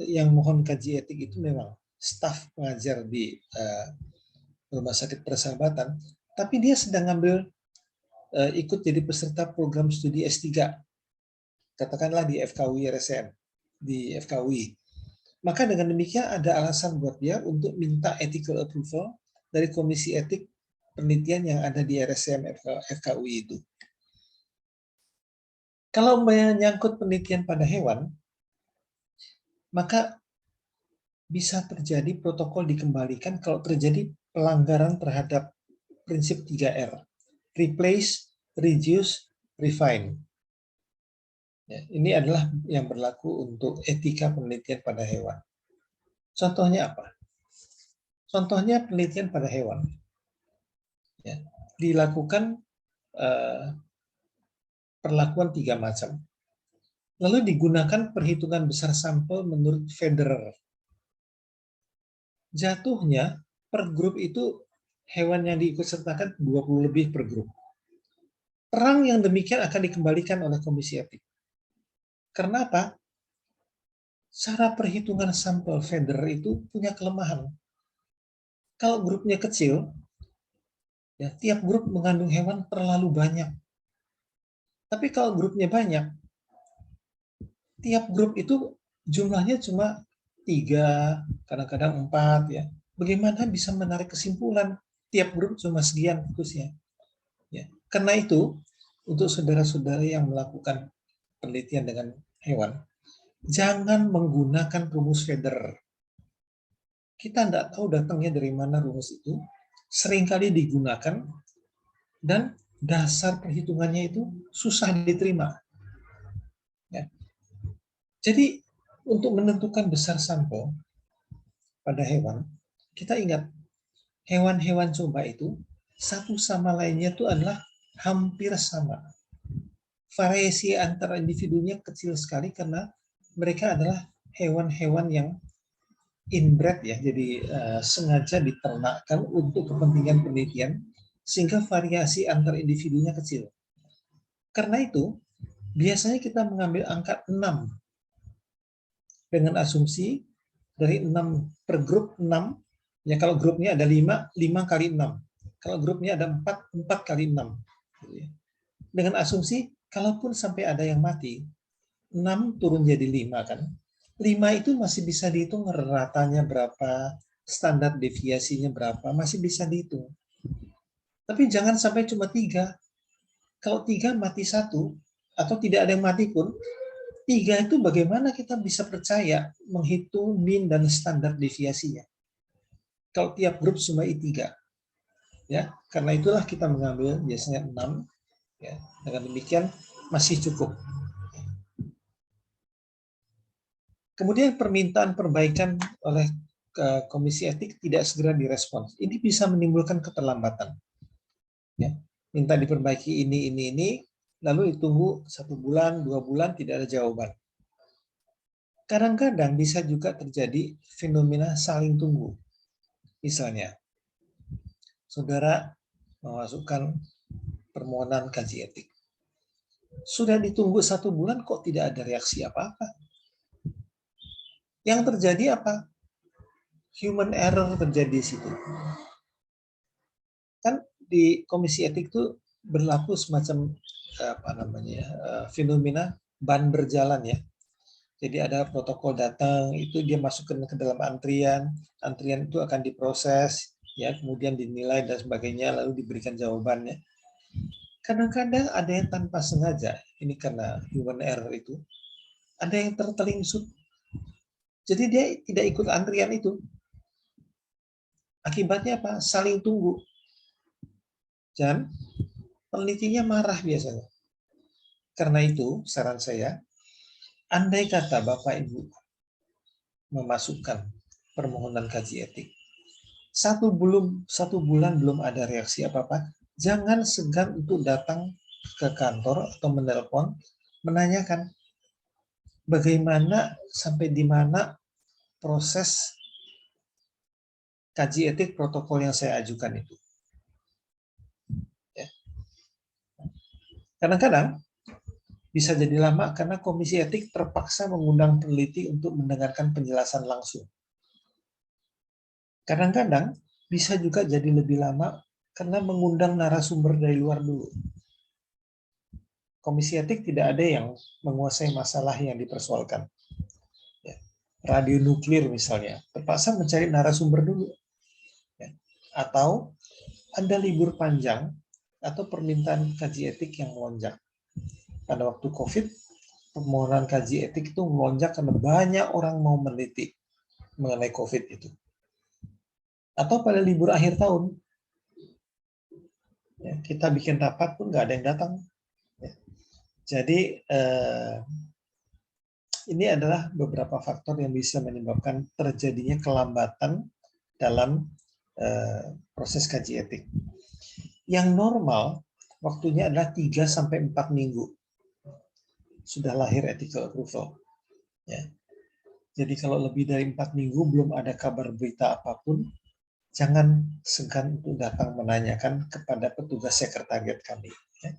yang mohon kaji etik itu memang staf pengajar di Rumah Sakit Persahabatan, tapi dia sedang ikut jadi peserta program studi S3, katakanlah di FKUI RSCM, di FKUI. Maka dengan demikian ada alasan buat dia untuk minta ethical approval dari komisi etik penelitian yang ada di RSCM FKUI itu. Kalau menyangkut penelitian pada hewan, maka bisa terjadi protokol dikembalikan kalau terjadi pelanggaran terhadap prinsip 3R. Replace, reduce, refine. Ya, ini adalah yang berlaku untuk etika penelitian pada hewan. Contohnya apa? Contohnya penelitian pada hewan. Ya, dilakukan perlakuan 3 macam. Lalu digunakan perhitungan besar sampel menurut Federer. Jatuhnya per grup itu hewan yang diikutsertakan 20 lebih per grup. Perang yang demikian akan dikembalikan oleh komisi etik. Karena apa? Cara perhitungan sampel Federer itu punya kelemahan. Kalau grupnya kecil, ya, tiap grup mengandung hewan terlalu banyak. Tapi kalau grupnya banyak, tiap grup itu jumlahnya cuma 3, kadang-kadang 4 ya. Bagaimana bisa menarik kesimpulan tiap grup cuma sekian fokusnya? Ya. Karena itu, untuk saudara-saudara yang melakukan penelitian dengan hewan, jangan menggunakan rumus Federer. Kita tidak tahu datangnya dari mana rumus itu, seringkali digunakan, dan dasar perhitungannya itu susah diterima. Ya. Jadi, untuk menentukan besar sampel pada hewan, kita ingat, hewan-hewan coba itu, satu sama lainnya itu adalah hampir sama. Variasi antara individunya kecil sekali karena mereka adalah hewan-hewan yang inbred ya, jadi sengaja diternakkan untuk kepentingan penelitian sehingga variasi antar individunya kecil. Karena itu, biasanya kita mengambil angka 6 dengan asumsi dari 6 per grup 6, ya kalau grupnya ada 5, 5 kali 6. Kalau grupnya ada 4, 4 kali 6. Dengan asumsi, kalaupun sampai ada yang mati, 6 turun jadi 5 kan. 5 itu masih bisa dihitung ratanya berapa, standar deviasinya berapa, masih bisa dihitung. Tapi jangan sampai cuma 3. Kalau 3 mati 1, atau tidak ada yang mati pun, 3 itu bagaimana kita bisa percaya menghitung mean dan standar deviasinya? Kalau tiap grup cuma I3. Ya, karena itulah kita mengambil biasanya 6. Ya, dengan demikian masih cukup. Kemudian permintaan perbaikan oleh komisi etik tidak segera direspons. Ini bisa menimbulkan keterlambatan. Ya, minta diperbaiki ini, lalu ditunggu 1 bulan, 2 bulan tidak ada jawaban. Kadang-kadang bisa juga terjadi fenomena saling tunggu. Misalnya, saudara memasukkan permohonan kaji etik. Sudah ditunggu 1 bulan kok tidak ada reaksi apa-apa. Yang terjadi apa? Human error terjadi di situ. Kan di komisi etik itu berlaku semacam fenomena ban berjalan ya. Jadi ada protokol datang, itu dia masukkan ke dalam antrian itu akan diproses, ya, kemudian dinilai dan sebagainya, lalu diberikan jawabannya. Kadang-kadang ada yang tanpa sengaja, ini karena human error itu, ada yang tertelingsut. Jadi dia tidak ikut antrian itu. Akibatnya apa? Saling tunggu. Dan penelitinya marah biasanya. Karena itu, saran saya, andai kata Bapak Ibu memasukkan permohonan kaji etik, 1 bulan belum ada reaksi apa-apa, jangan segan untuk datang ke kantor atau menelpon, menanyakan bagaimana sampai di mana proses kaji etik protokol yang saya ajukan itu. Ya. Kadang-kadang bisa jadi lama karena komisi etik terpaksa mengundang peneliti untuk mendengarkan penjelasan langsung. Kadang-kadang bisa juga jadi lebih lama karena mengundang narasumber dari luar dulu. Komisi etik tidak ada yang menguasai masalah yang dipersoalkan. Ya. Radio nuklir misalnya, terpaksa mencari narasumber dulu. Ya. Atau ada libur panjang atau permintaan kaji etik yang melonjak. Pada waktu COVID, permohonan kaji etik itu melonjak karena banyak orang mau meneliti mengenai COVID itu. Atau pada libur akhir tahun, ya, kita bikin rapat pun nggak ada yang datang. Ya. Jadi ini adalah beberapa faktor yang bisa menyebabkan terjadinya kelambatan dalam proses kaji etik. Yang normal waktunya adalah 3-4 minggu sudah lahir ethical approval. Ya. Jadi kalau lebih dari 4 minggu belum ada kabar berita apapun, jangan segan untuk datang menanyakan kepada petugas sekretariat kami. Ya.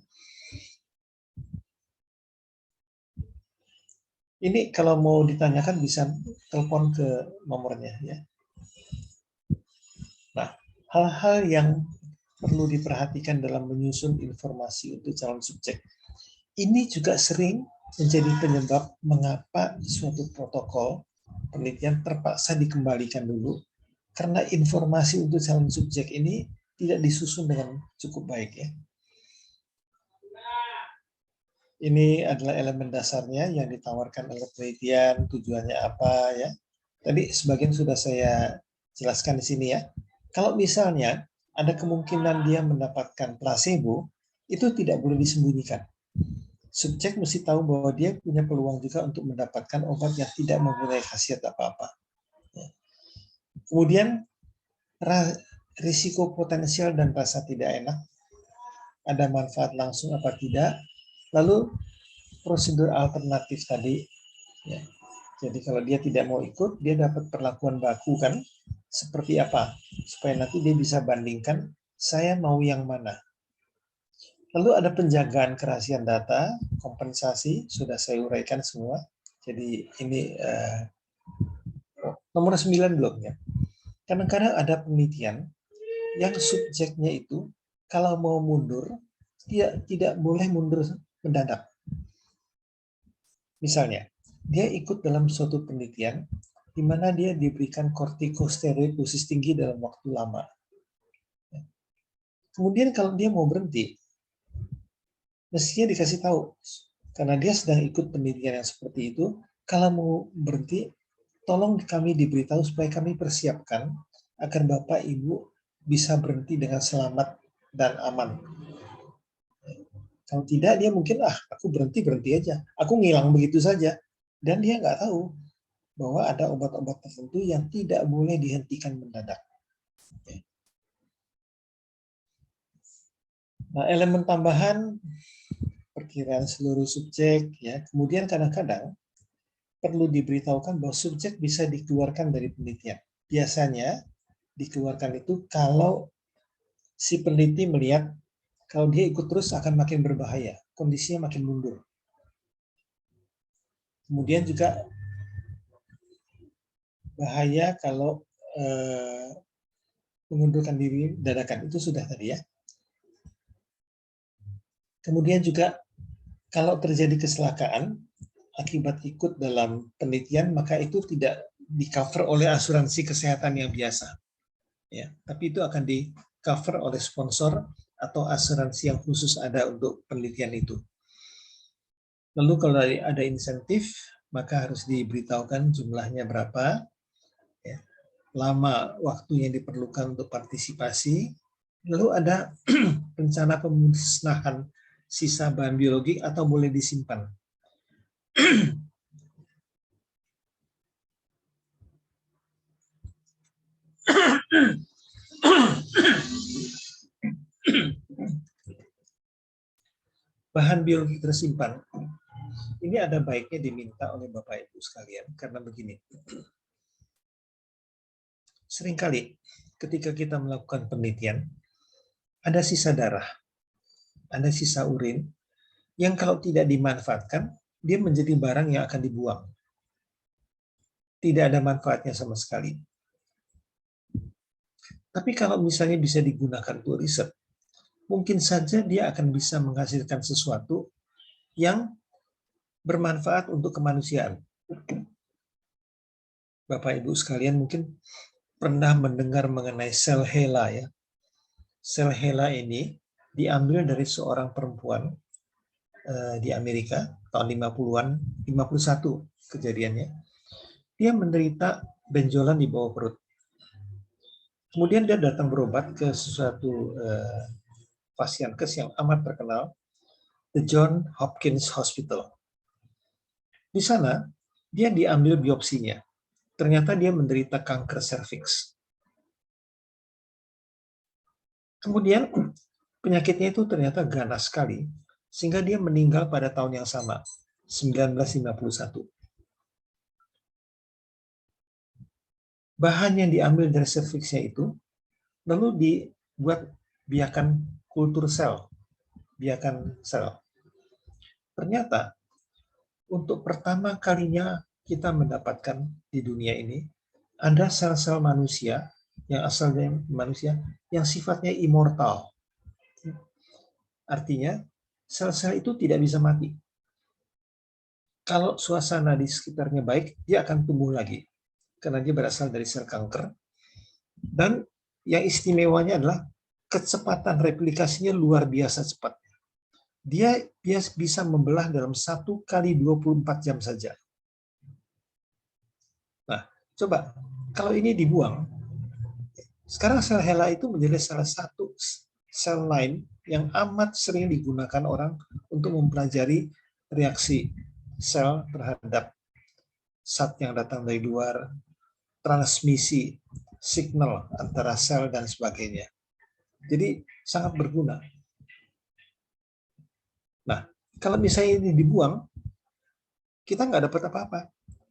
Ini kalau mau ditanyakan bisa telepon ke nomornya. Ya. Nah, hal-hal yang perlu diperhatikan dalam menyusun informasi untuk calon subjek. Ini juga sering menjadi penyebab mengapa suatu protokol penelitian terpaksa dikembalikan dulu karena informasi untuk calon subjek ini tidak disusun dengan cukup baik ya. Ini adalah elemen dasarnya yang ditawarkan oleh penelitian, tujuannya apa ya. Tadi sebagian sudah saya jelaskan di sini ya. Kalau misalnya ada kemungkinan dia mendapatkan placebo, itu tidak boleh disembunyikan. Subjek mesti tahu bahwa dia punya peluang juga untuk mendapatkan obat yang tidak mempunyai khasiat apa-apa. Kemudian risiko potensial dan rasa tidak enak, ada manfaat langsung apa tidak, lalu prosedur alternatif tadi. Ya. Jadi kalau dia tidak mau ikut, dia dapat perlakuan baku kan, seperti apa, supaya nanti dia bisa bandingkan, saya mau yang mana. Lalu ada penjagaan kerahasiaan data, kompensasi, sudah saya uraikan semua. Jadi ini nomor 9 belum ya. Kadang-kadang ada penelitian yang subjeknya itu kalau mau mundur, dia tidak boleh mundur mendadak. Misalnya, dia ikut dalam suatu penelitian di mana dia diberikan kortikosteroid dosis tinggi dalam waktu lama. Kemudian kalau dia mau berhenti, mestinya dikasih tahu, karena dia sedang ikut penelitian yang seperti itu, kalau mau berhenti, tolong kami diberitahu supaya kami persiapkan agar Bapak Ibu bisa berhenti dengan selamat dan aman. Kalau tidak, dia mungkin, aku berhenti aja. Aku ngilang begitu saja. Dan dia nggak tahu bahwa ada obat-obat tertentu yang tidak boleh dihentikan mendadak. Nah, elemen tambahan perkiraan seluruh subjek ya. Kemudian kadang-kadang perlu diberitahukan bahwa subjek bisa dikeluarkan dari penelitian. Biasanya dikeluarkan itu kalau si peneliti melihat kalau dia ikut terus akan makin berbahaya, kondisinya makin mundur. Kemudian juga bahaya kalau mengundurkan diri dadakan, itu sudah tadi ya. Kemudian juga kalau terjadi kecelakaan akibat ikut dalam penelitian, maka itu tidak di-cover oleh asuransi kesehatan yang biasa. Ya, tapi itu akan di-cover oleh sponsor atau asuransi yang khusus ada untuk penelitian itu. Lalu kalau ada insentif, maka harus diberitahukan jumlahnya berapa, ya, lama waktu yang diperlukan untuk partisipasi, lalu ada rencana pemusnahan sisa bahan biologi atau boleh disimpan. Bahan biologi tersimpan, ini ada baiknya diminta oleh Bapak Ibu sekalian, karena begini. Seringkali ketika kita melakukan penelitian, ada sisa darah, ada sisa urin, yang kalau tidak dimanfaatkan, dia menjadi barang yang akan dibuang. Tidak ada manfaatnya sama sekali. Tapi kalau misalnya bisa digunakan untuk riset, mungkin saja dia akan bisa menghasilkan sesuatu yang bermanfaat untuk kemanusiaan. Bapak Ibu sekalian mungkin pernah mendengar mengenai sel HeLa ya. Sel HeLa ini diambil dari seorang perempuan di Amerika tahun 50-an, 51 kejadiannya. Dia menderita benjolan di bawah perut. Kemudian dia datang berobat ke suatu pasienkes yang amat terkenal, The John Hopkins Hospital. Di sana, dia diambil biopsinya. Ternyata dia menderita kanker serviks. Kemudian, penyakitnya itu ternyata ganas sekali, sehingga dia meninggal pada tahun yang sama, 1951. Bahan yang diambil dari serviksnya itu, lalu dibuat biakan kultur sel, biakan sel. Ternyata, untuk pertama kalinya kita mendapatkan di dunia ini, ada sel-sel manusia yang asal dari manusia yang sifatnya immortal. Artinya, sel-sel itu tidak bisa mati. Kalau suasana di sekitarnya baik, dia akan tumbuh lagi. Karena dia berasal dari sel kanker. Dan yang istimewanya adalah kecepatan replikasinya luar biasa cepat. Dia bisa membelah dalam 1 kali 24 jam saja. Nah, coba, kalau ini dibuang, sekarang sel HeLa itu menjadi salah satu sel lain yang amat sering digunakan orang untuk mempelajari reaksi sel terhadap zat yang datang dari luar, transmisi signal antara sel dan sebagainya. Jadi sangat berguna. Nah, kalau misalnya ini dibuang, kita nggak dapat apa-apa.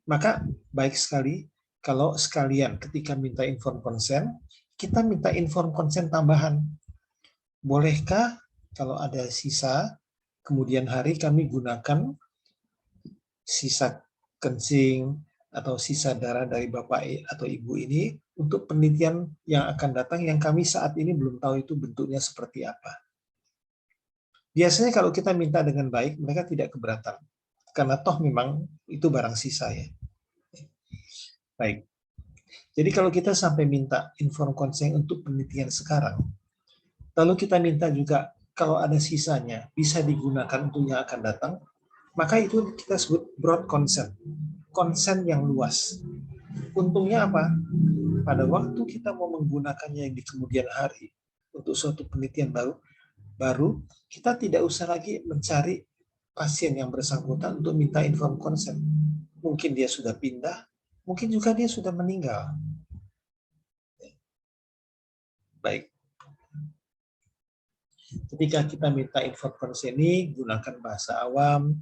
Maka baik sekali kalau sekalian ketika minta inform consent, kita minta inform consent tambahan. Bolehkah kalau ada sisa, kemudian hari kami gunakan sisa kencing atau sisa darah dari Bapak atau Ibu ini untuk penelitian yang akan datang yang kami saat ini belum tahu itu bentuknya seperti apa. Biasanya kalau kita minta dengan baik, mereka tidak keberatan. Karena toh memang itu barang sisa ya. Baik. Jadi kalau kita sampai minta inform consent untuk penelitian sekarang, lalu kita minta juga kalau ada sisanya bisa digunakan untuk yang akan datang, maka itu kita sebut broad consent. Consent yang luas. Untungnya apa? Pada waktu kita mau menggunakannya di kemudian hari untuk suatu penelitian baru, kita tidak usah lagi mencari pasien yang bersangkutan untuk minta inform consent. Mungkin dia sudah pindah, mungkin juga dia sudah meninggal. Baik. Ketika kita minta inform consent ini, gunakan bahasa awam,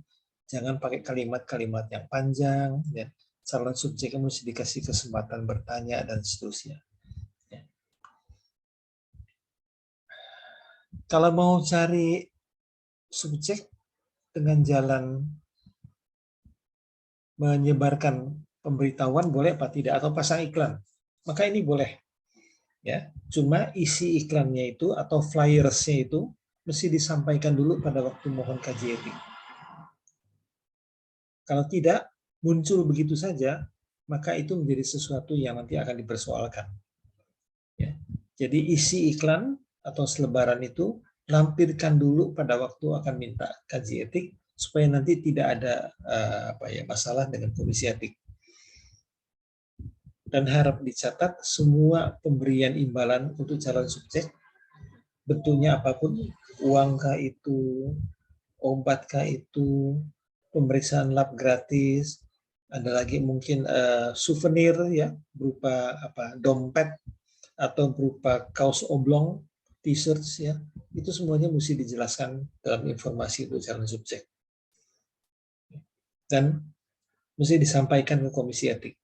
Jangan pakai kalimat-kalimat yang panjang. Ya. Calon subjeknya mesti dikasih kesempatan bertanya dan seterusnya. Ya. Kalau mau cari subjek dengan jalan menyebarkan pemberitahuan boleh apa tidak, atau pasang iklan, maka ini boleh. Ya, cuma isi iklannya itu atau flyersnya itu mesti disampaikan dulu pada waktu mohon kaji etik. Kalau tidak muncul begitu saja, maka itu menjadi sesuatu yang nanti akan dipersoalkan. Ya. Jadi isi iklan atau selebaran itu lampirkan dulu pada waktu akan minta kaji etik supaya nanti tidak ada masalah dengan komisi etik. Dan harap dicatat semua pemberian imbalan untuk calon subjek, bentuknya apapun, uangkah itu, obatkah itu, pemeriksaan lab gratis, ada lagi mungkin souvenir ya berupa dompet atau berupa kaos oblong, t-shirts ya, itu semuanya mesti dijelaskan dalam informasi untuk calon subjek dan mesti disampaikan ke komisi etik.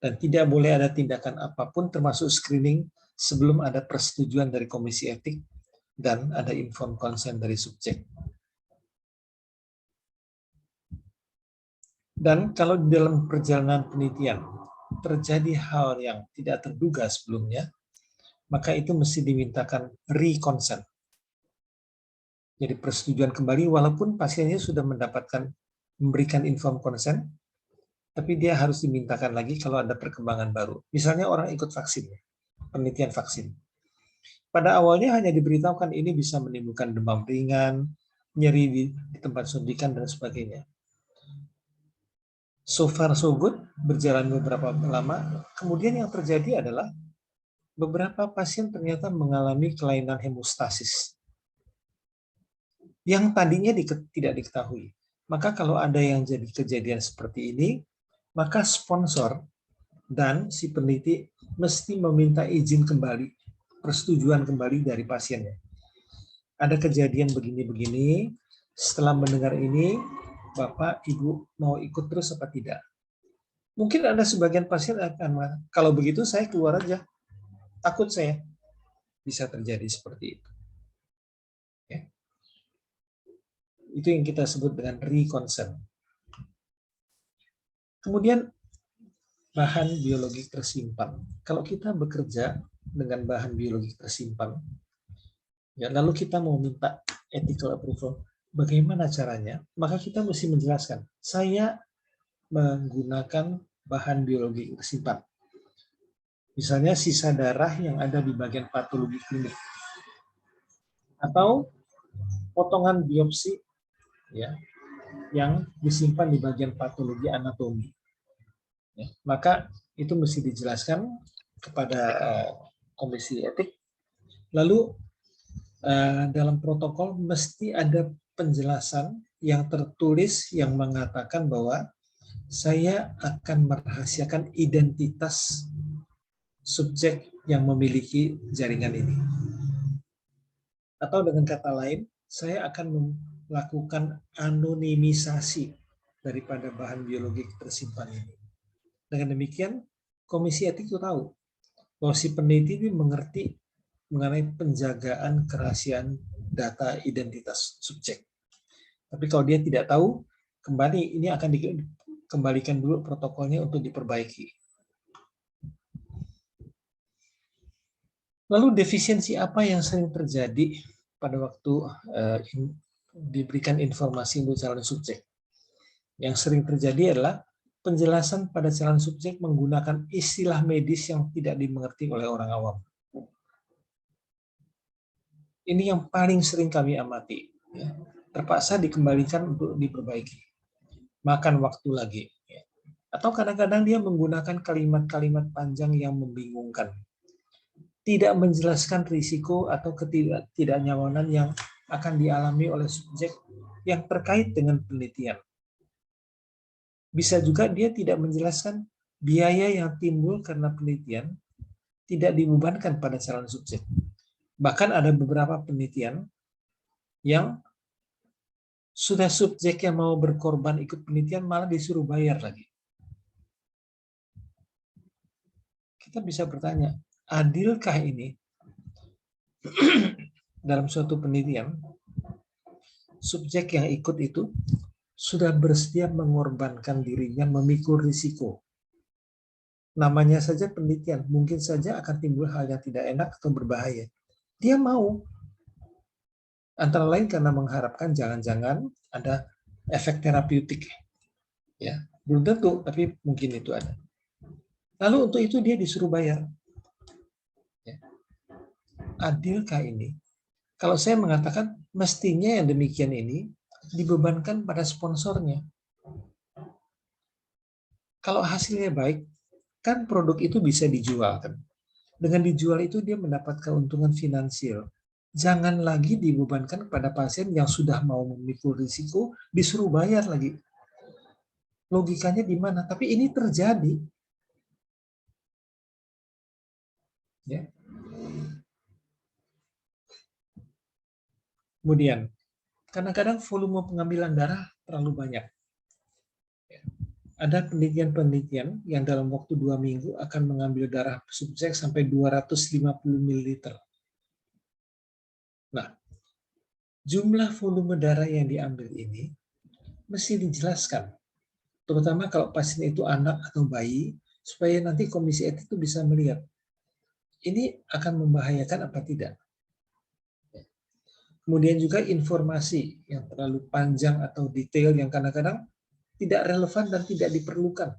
Dan tidak boleh ada tindakan apapun termasuk screening sebelum ada persetujuan dari komisi etik dan ada informed consent dari subjek. Dan kalau di dalam perjalanan penelitian terjadi hal yang tidak terduga sebelumnya, maka itu mesti dimintakan re-consent. Jadi persetujuan kembali walaupun pasiennya sudah memberikan informed consent, tapi dia harus dimintakan lagi kalau ada perkembangan baru. Misalnya orang ikut vaksin, penelitian vaksin. Pada awalnya hanya diberitahukan ini bisa menimbulkan demam ringan, nyeri di tempat suntikan, dan sebagainya. So far so good, berjalan beberapa lama, kemudian yang terjadi adalah beberapa pasien ternyata mengalami kelainan hemostasis yang tadinya tidak diketahui. Maka kalau ada yang jadi kejadian seperti ini, maka sponsor dan si peneliti mesti meminta izin kembali, persetujuan kembali dari pasiennya. Ada kejadian begini-begini, setelah mendengar ini, Bapak, Ibu mau ikut terus apa tidak? Mungkin ada sebagian pasien akan, kalau begitu saya keluar aja, takut saya. Bisa terjadi seperti itu. Ya. Itu yang kita sebut dengan re-consent. Kemudian bahan biologi tersimpan. Kalau kita bekerja dengan bahan biologi tersimpan, ya, lalu kita mau minta ethical approval, bagaimana caranya? Maka kita mesti menjelaskan, saya menggunakan bahan biologi tersimpan. Misalnya sisa darah yang ada di bagian patologi klinik, atau potongan biopsi ya, yang disimpan di bagian patologi anatomi. Ya, maka itu mesti dijelaskan kepada komisi etik. Lalu dalam protokol mesti ada penjelasan yang tertulis yang mengatakan bahwa saya akan merahasiakan identitas subjek yang memiliki jaringan ini. Atau dengan kata lain, saya akan melakukan anonimisasi daripada bahan biologi tersimpan ini. Dengan demikian, komisi etik itu tahu bahwa si peneliti ini mengerti mengenai penjagaan kerahasiaan data identitas subjek. Tapi kalau dia tidak tahu, kembali ini akan dikembalikan dulu protokolnya untuk diperbaiki. Lalu defisiensi apa yang sering terjadi pada waktu diberikan informasi untuk calon subjek? Yang sering terjadi adalah penjelasan pada calon subjek menggunakan istilah medis yang tidak dimengerti oleh orang awam. Ini yang paling sering kami amati. Ya. Terpaksa dikembalikan untuk diperbaiki. Makan waktu lagi. Ya. Atau kadang-kadang dia menggunakan kalimat-kalimat panjang yang membingungkan. Tidak menjelaskan risiko atau ketidaknyamanan yang akan dialami oleh subjek yang terkait dengan penelitian. Bisa juga dia tidak menjelaskan biaya yang timbul karena penelitian tidak dibebankan pada calon subjek. Bahkan ada beberapa penelitian yang Sudah subjek yang mau berkorban ikut penelitian malah disuruh bayar lagi. Kita bisa bertanya, adilkah ini dalam suatu penelitian, subjek yang ikut itu sudah bersedia mengorbankan dirinya memikul risiko. Namanya saja penelitian, mungkin saja akan timbul hal yang tidak enak atau berbahaya. Dia mau. Antara lain karena mengharapkan jangan-jangan ada efek terapeutik. Ya, belum tentu, tapi mungkin itu ada. Lalu untuk itu dia disuruh bayar. Ya. Adilkah ini? Kalau saya mengatakan mestinya yang demikian ini dibebankan pada sponsornya. Kalau hasilnya baik, kan produk itu bisa dijual kan. Dengan dijual itu dia mendapat keuntungan finansial. Jangan lagi dibebankan kepada pasien yang sudah mau memikul risiko, disuruh bayar lagi. Logikanya di mana? Tapi ini terjadi. Ya. Kemudian, kadang-kadang volume pengambilan darah terlalu banyak. Ada penelitian-penelitian yang dalam waktu 2 minggu akan mengambil darah subjek sampai 250 ml. Nah, jumlah volume darah yang diambil ini mesti dijelaskan. Terutama kalau pasien itu anak atau bayi, supaya nanti komisi etik itu bisa melihat ini akan membahayakan apa tidak. Kemudian juga informasi yang terlalu panjang atau detail yang kadang-kadang tidak relevan dan tidak diperlukan.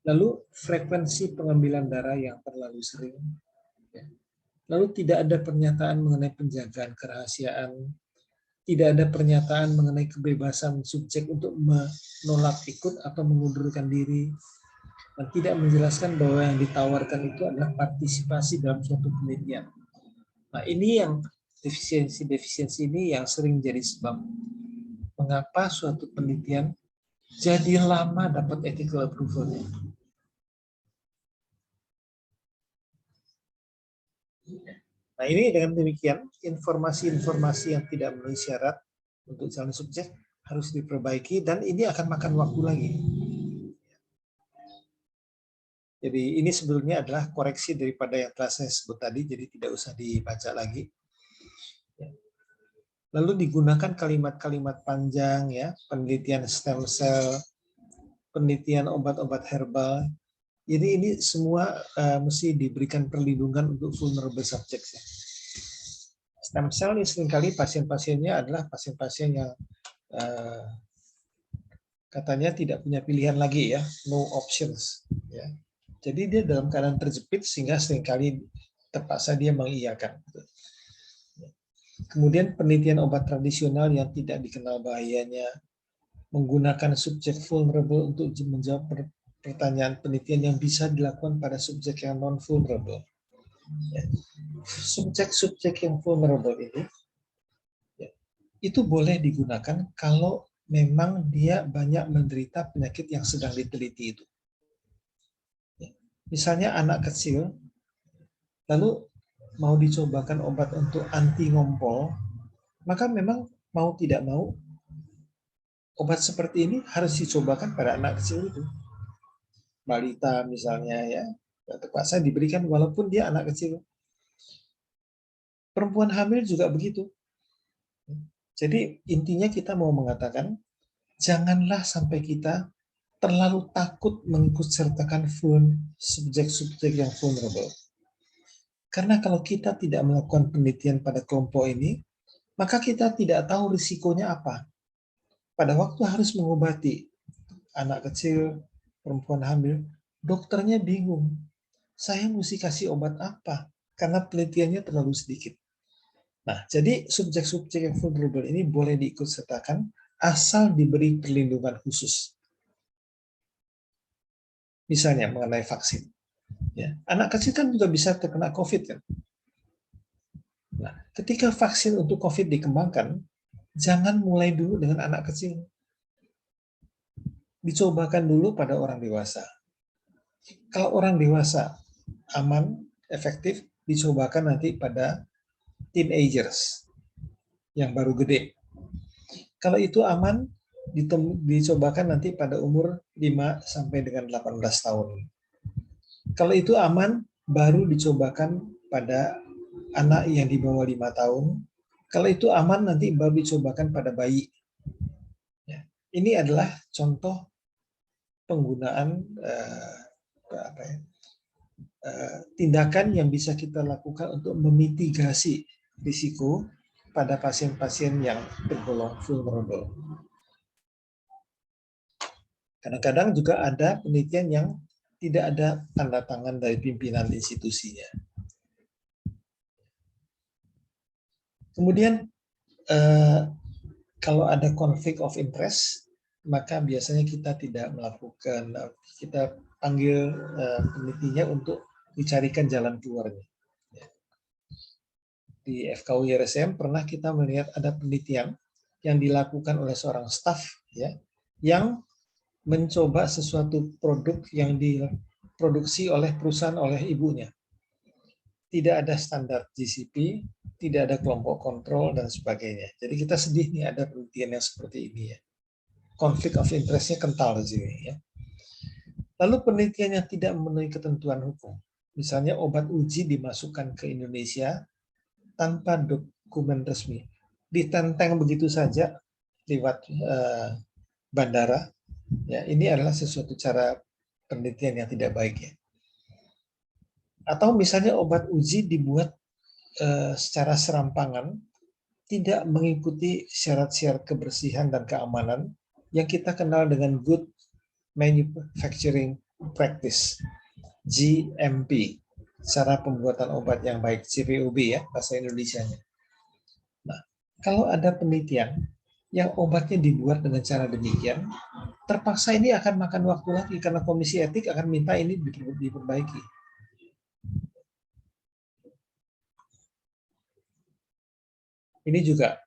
Lalu frekuensi pengambilan darah yang terlalu sering. Lalu tidak ada pernyataan mengenai penjagaan kerahasiaan, tidak ada pernyataan mengenai kebebasan subjek untuk menolak ikut atau mengundurkan diri, dan tidak menjelaskan bahwa yang ditawarkan itu adalah partisipasi dalam suatu penelitian. Nah, ini yang defisiensi ini yang sering jadi sebab mengapa suatu penelitian jadi lama dapat ethical approval-nya. Nah, ini dengan demikian, informasi-informasi yang tidak memenuhi syarat untuk calon subjek harus diperbaiki, dan ini akan makan waktu lagi. Jadi ini sebetulnya adalah koreksi daripada yang telah saya sebut tadi, jadi tidak usah dibaca lagi. Lalu digunakan kalimat-kalimat panjang, ya, penelitian stem cell, penelitian obat-obat herbal. Jadi ini semua mesti diberikan perlindungan untuk vulnerable subjects. Ya. Stem cell ini seringkali pasien-pasiennya adalah pasien-pasien yang katanya tidak punya pilihan lagi, ya, no options. Ya. Jadi dia dalam keadaan terjepit sehingga seringkali terpaksa dia mengiyakan. Kemudian penelitian obat tradisional yang tidak dikenal bahayanya, menggunakan subjek vulnerable untuk menjawab pertanyaan penelitian yang bisa dilakukan pada subjek yang non-vulnerable. Subjek-subjek yang vulnerable ini, itu boleh digunakan kalau memang dia banyak menderita penyakit yang sedang diteliti itu. Misalnya anak kecil, lalu mau dicobakan obat untuk anti ngompol, maka memang mau tidak mau, obat seperti ini harus dicobakan pada anak kecil itu. Balita misalnya, ya, terpaksa diberikan walaupun dia anak kecil. Perempuan hamil juga begitu. Jadi intinya kita mau mengatakan, janganlah sampai kita terlalu takut mengikutsertakan subjek-subjek yang vulnerable. Karena kalau kita tidak melakukan penelitian pada kelompok ini, maka kita tidak tahu risikonya apa. Pada waktu harus mengobati anak kecil, perempuan hamil, dokternya bingung. Saya mesti kasih obat apa? Karena penelitiannya terlalu sedikit. Nah, jadi subjek-subjek yang vulnerable ini boleh diikutsertakan asal diberi perlindungan khusus. Misalnya mengenai vaksin. Ya, anak kecil kan juga bisa terkena COVID kan. Nah, ketika vaksin untuk COVID dikembangkan, jangan mulai dulu dengan anak kecil. Dicobakan dulu pada orang dewasa. Kalau orang dewasa aman, efektif, dicobakan nanti pada teenagers yang baru gede. Kalau itu aman, dicobakan nanti pada umur 5 sampai dengan 18 tahun. Kalau itu aman, baru dicobakan pada anak yang di bawah 5 tahun. Kalau itu aman, nanti baru dicobakan pada bayi. Ya. Ini adalah contoh penggunaan tindakan yang bisa kita lakukan untuk memitigasi risiko pada pasien-pasien yang tergolong vulnerable. Kadang-kadang juga ada penelitian yang tidak ada tanda tangan dari pimpinan institusinya. Kemudian kalau ada konflik of interest, maka biasanya kita tidak melakukan, kita panggil penelitinya untuk dicarikan jalan keluarnya. Di FKUI RSM pernah kita melihat ada penelitian yang dilakukan oleh seorang staf ya, yang mencoba sesuatu produk yang diproduksi oleh perusahaan oleh ibunya. Tidak ada standar GCP, tidak ada kelompok kontrol dan sebagainya. Jadi kita sedih nih ada penelitian yang seperti ini ya. Konflik of interest-nya kental di sini ya. Lalu penelitian yang tidak memenuhi ketentuan hukum. Misalnya obat uji dimasukkan ke Indonesia tanpa dokumen resmi. Ditenteng begitu saja lewat bandara. Ya, ini adalah sesuatu cara penelitian yang tidak baik ya. Atau misalnya obat uji dibuat secara serampangan, tidak mengikuti syarat-syarat kebersihan dan keamanan yang kita kenal dengan Good Manufacturing Practice, GMP, cara pembuatan obat yang baik, CPOB ya, bahasa Indonesianya. Nah, kalau ada penelitian yang obatnya dibuat dengan cara demikian, terpaksa ini akan makan waktu lagi karena komisi etik akan minta ini diperbaiki. Ini juga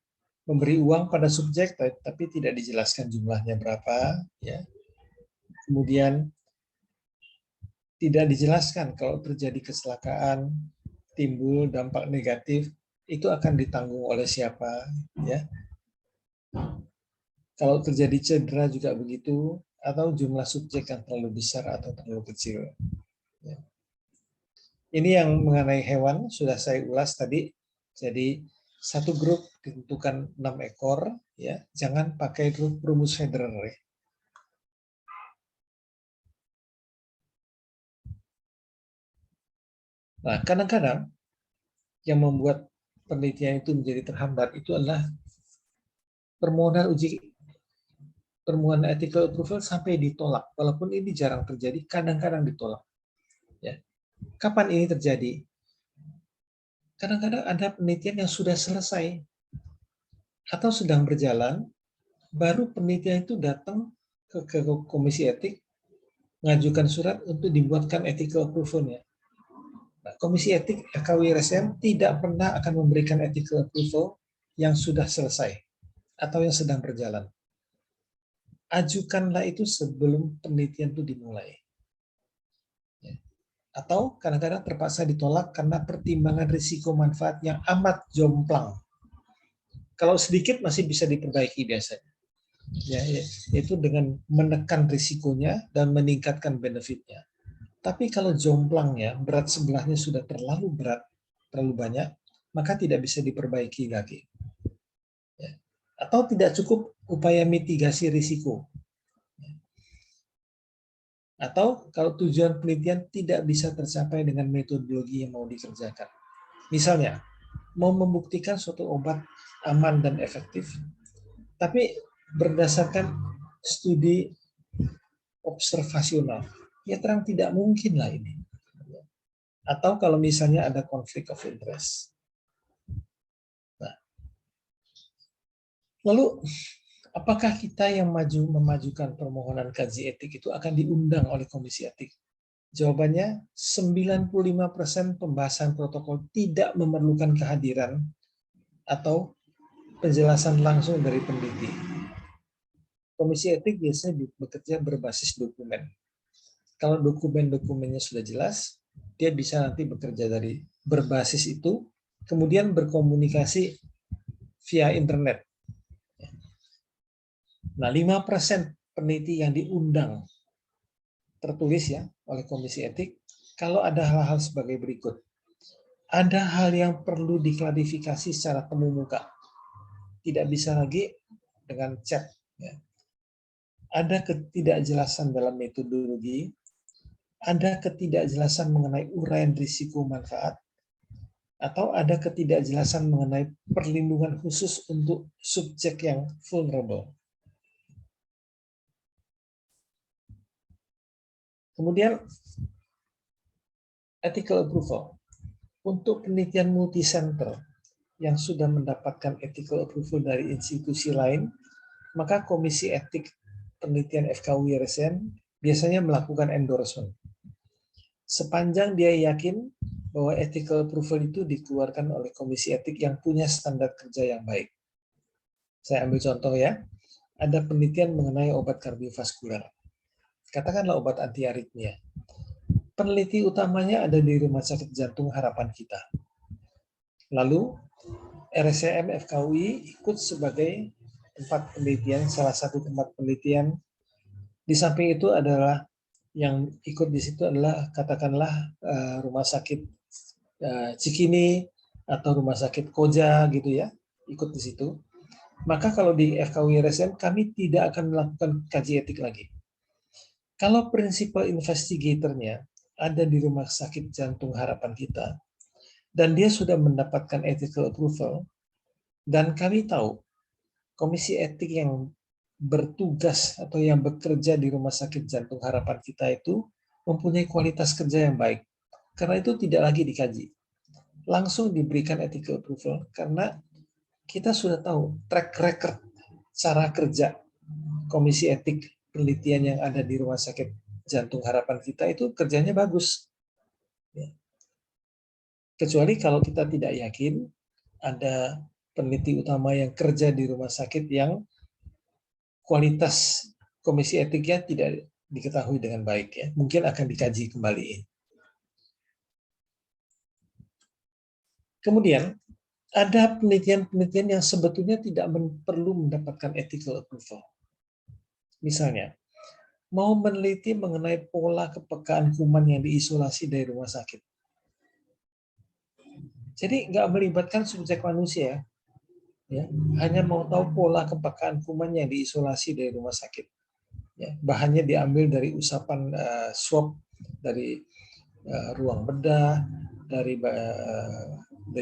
memberi uang pada subjek, tapi tidak dijelaskan jumlahnya berapa. Ya. Kemudian tidak dijelaskan kalau terjadi kecelakaan, timbul dampak negatif, itu akan ditanggung oleh siapa. Ya. Kalau terjadi cedera juga begitu, atau jumlah subjek yang terlalu besar atau terlalu kecil. Ya. Ini yang mengenai hewan, sudah saya ulas tadi. Jadi, satu grup ditentukan 6 ekor, ya, jangan pakai rumus Federer. Ya. Nah, kadang-kadang yang membuat penelitian itu menjadi terhambat itu adalah permohonan ethical approval sampai ditolak. Walaupun ini jarang terjadi, kadang-kadang ditolak. Ya. Kapan ini terjadi? Kadang-kadang ada penelitian yang sudah selesai atau sedang berjalan, baru penelitian itu datang ke komisi etik, mengajukan surat untuk dibuatkan ethical approval-nya. Nah, komisi etik FKUI RSM tidak pernah akan memberikan ethical approval yang sudah selesai atau yang sedang berjalan. Ajukanlah itu sebelum penelitian itu dimulai. Atau kadang-kadang terpaksa ditolak karena pertimbangan risiko manfaat yang amat jomplang. Kalau sedikit masih bisa diperbaiki biasanya. Ya, yaitu dengan menekan risikonya dan meningkatkan benefitnya. Tapi kalau jomplangnya, berat sebelahnya sudah terlalu berat, terlalu banyak, maka tidak bisa diperbaiki lagi. Ya. Atau tidak cukup upaya mitigasi risiko. Atau kalau tujuan penelitian tidak bisa tercapai dengan metodologi yang mau dikerjakan. Misalnya, mau membuktikan suatu obat aman dan efektif, tapi berdasarkan studi observasional, ya terang tidak mungkin lah ini. Atau kalau misalnya ada konflik of interest. Nah, lalu apakah kita yang memajukan permohonan kaji etik itu akan diundang oleh komisi etik? Jawabannya 95% pembahasan protokol tidak memerlukan kehadiran atau penjelasan langsung dari peneliti. Komisi etik biasanya bekerja berbasis dokumen. Kalau dokumen-dokumennya sudah jelas, dia bisa nanti bekerja dari berbasis itu, kemudian berkomunikasi via internet. Nah, 5% peneliti yang diundang tertulis ya oleh Komisi Etik, kalau ada hal-hal sebagai berikut. Ada hal yang perlu diklarifikasi secara temu muka. Tidak bisa lagi dengan chat. Ya. Ada ketidakjelasan dalam metodologi, ada ketidakjelasan mengenai uraian risiko manfaat, atau ada ketidakjelasan mengenai perlindungan khusus untuk subjek yang vulnerable. Kemudian, ethical approval. Untuk penelitian multicenter yang sudah mendapatkan ethical approval dari institusi lain, maka Komisi Etik Penelitian FKUI RSN biasanya melakukan endorsement. Sepanjang dia yakin bahwa ethical approval itu dikeluarkan oleh Komisi Etik yang punya standar kerja yang baik. Saya ambil contoh ya, ada penelitian mengenai obat kardiovaskular. Katakanlah obat antiaritmia. Peneliti utamanya ada di Rumah Sakit Jantung Harapan Kita. Lalu RSCM FKUI ikut sebagai tempat penelitian, salah satu tempat penelitian. Di samping itu adalah yang ikut di situ adalah katakanlah Rumah Sakit Cikini atau Rumah Sakit Koja gitu ya, ikut di situ. Maka kalau di FKUI RSCM kami tidak akan melakukan kaji etik lagi. Kalau prinsipal investigatornya ada di Rumah Sakit Jantung Harapan Kita, dan dia sudah mendapatkan ethical approval, dan kami tahu Komisi Etik yang bertugas atau yang bekerja di Rumah Sakit Jantung Harapan Kita itu mempunyai kualitas kerja yang baik. Karena itu tidak lagi dikaji. Langsung diberikan ethical approval karena kita sudah tahu track record cara kerja Komisi Etik Penelitian yang ada di Rumah Sakit Jantung Harapan Kita itu kerjanya bagus. Kecuali kalau kita tidak yakin ada peneliti utama yang kerja di rumah sakit yang kualitas Komisi Etiknya tidak diketahui dengan baik ya, mungkin akan dikaji kembali. Kemudian ada penelitian-penelitian yang sebetulnya tidak perlu mendapatkan ethical approval. Misalnya, mau meneliti mengenai pola kepekaan kuman yang diisolasi dari rumah sakit. Jadi nggak melibatkan subjek manusia, ya, hanya mau tahu pola kepekaan kuman yang diisolasi dari rumah sakit. Ya, bahannya diambil dari usapan swab dari ruang bedah, dari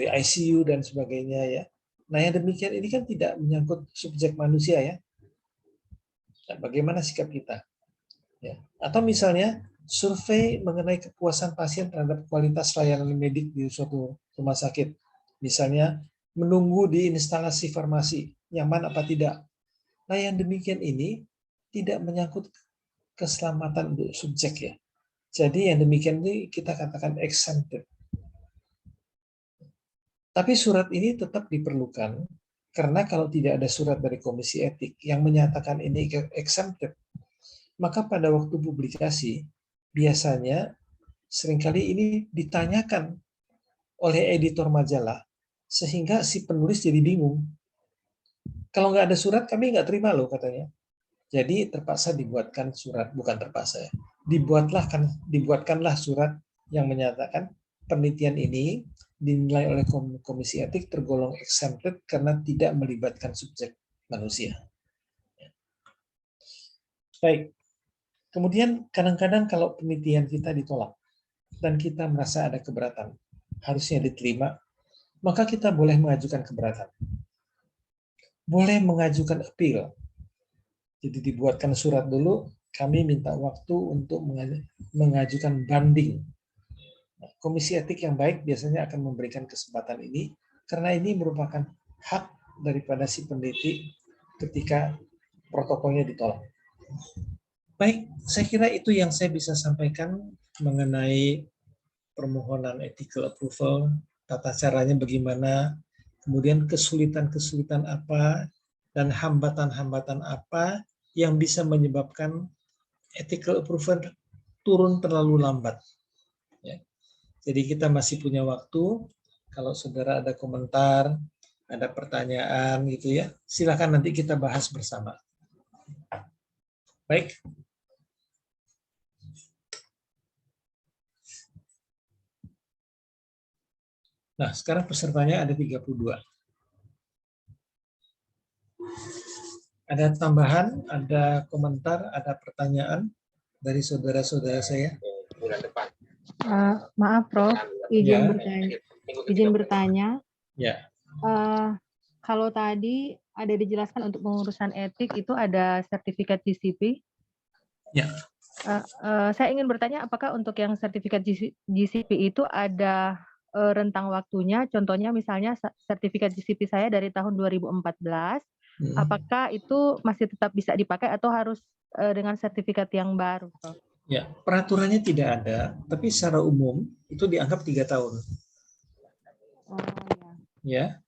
ICU dan sebagainya ya. Nah yang demikian ini kan tidak menyangkut subjek manusia ya. Nah, bagaimana sikap kita? Ya. Atau misalnya survei mengenai kepuasan pasien terhadap kualitas layanan medik di suatu rumah sakit. Misalnya menunggu di instalasi farmasi, nyaman apa tidak. Nah yang demikian ini tidak menyangkut keselamatan untuk subjek ya. Jadi yang demikian ini kita katakan exempted. Tapi surat ini tetap diperlukan karena kalau tidak ada surat dari Komisi Etik yang menyatakan ini exempted, maka pada waktu publikasi biasanya seringkali ini ditanyakan oleh editor majalah sehingga si penulis jadi bingung. Kalau nggak ada surat kami nggak terima loh katanya. Jadi terpaksa dibuatkan surat, bukan terpaksa ya. Dibuatkanlah surat yang menyatakan penelitian ini dinilai oleh Komisi Etik tergolong exempted karena tidak melibatkan subjek manusia. Baik. Kemudian kadang-kadang kalau penelitian kita ditolak dan kita merasa ada keberatan, harusnya diterima, maka kita boleh mengajukan keberatan. Boleh mengajukan appeal. Jadi dibuatkan surat dulu, kami minta waktu untuk mengajukan banding. Komisi Etik yang baik biasanya akan memberikan kesempatan ini, karena ini merupakan hak daripada si peneliti ketika protokolnya ditolak. Baik, saya kira itu yang saya bisa sampaikan mengenai permohonan ethical approval, tata caranya bagaimana, kemudian kesulitan-kesulitan apa, dan hambatan-hambatan apa yang bisa menyebabkan ethical approval turun terlalu lambat. Ya. Jadi kita masih punya waktu, kalau saudara ada komentar, ada pertanyaan gitu ya, silakan nanti kita bahas bersama. Baik. Nah, sekarang pesertanya ada 32. Ada tambahan, ada komentar, ada pertanyaan dari saudara-saudara saya? Maaf, Prof. Ya. Izin bertanya. Ya. Kalau tadi ada dijelaskan untuk pengurusan etik itu ada sertifikat GCP. Ya. Saya ingin bertanya apakah untuk yang sertifikat GCP itu ada rentang waktunya? Contohnya misalnya sertifikat GCP saya dari tahun 2014. Apakah itu masih tetap bisa dipakai atau harus dengan sertifikat yang baru, Prof? Ya, peraturannya tidak ada, tapi secara umum itu dianggap 3 tahun. Oh, Ya.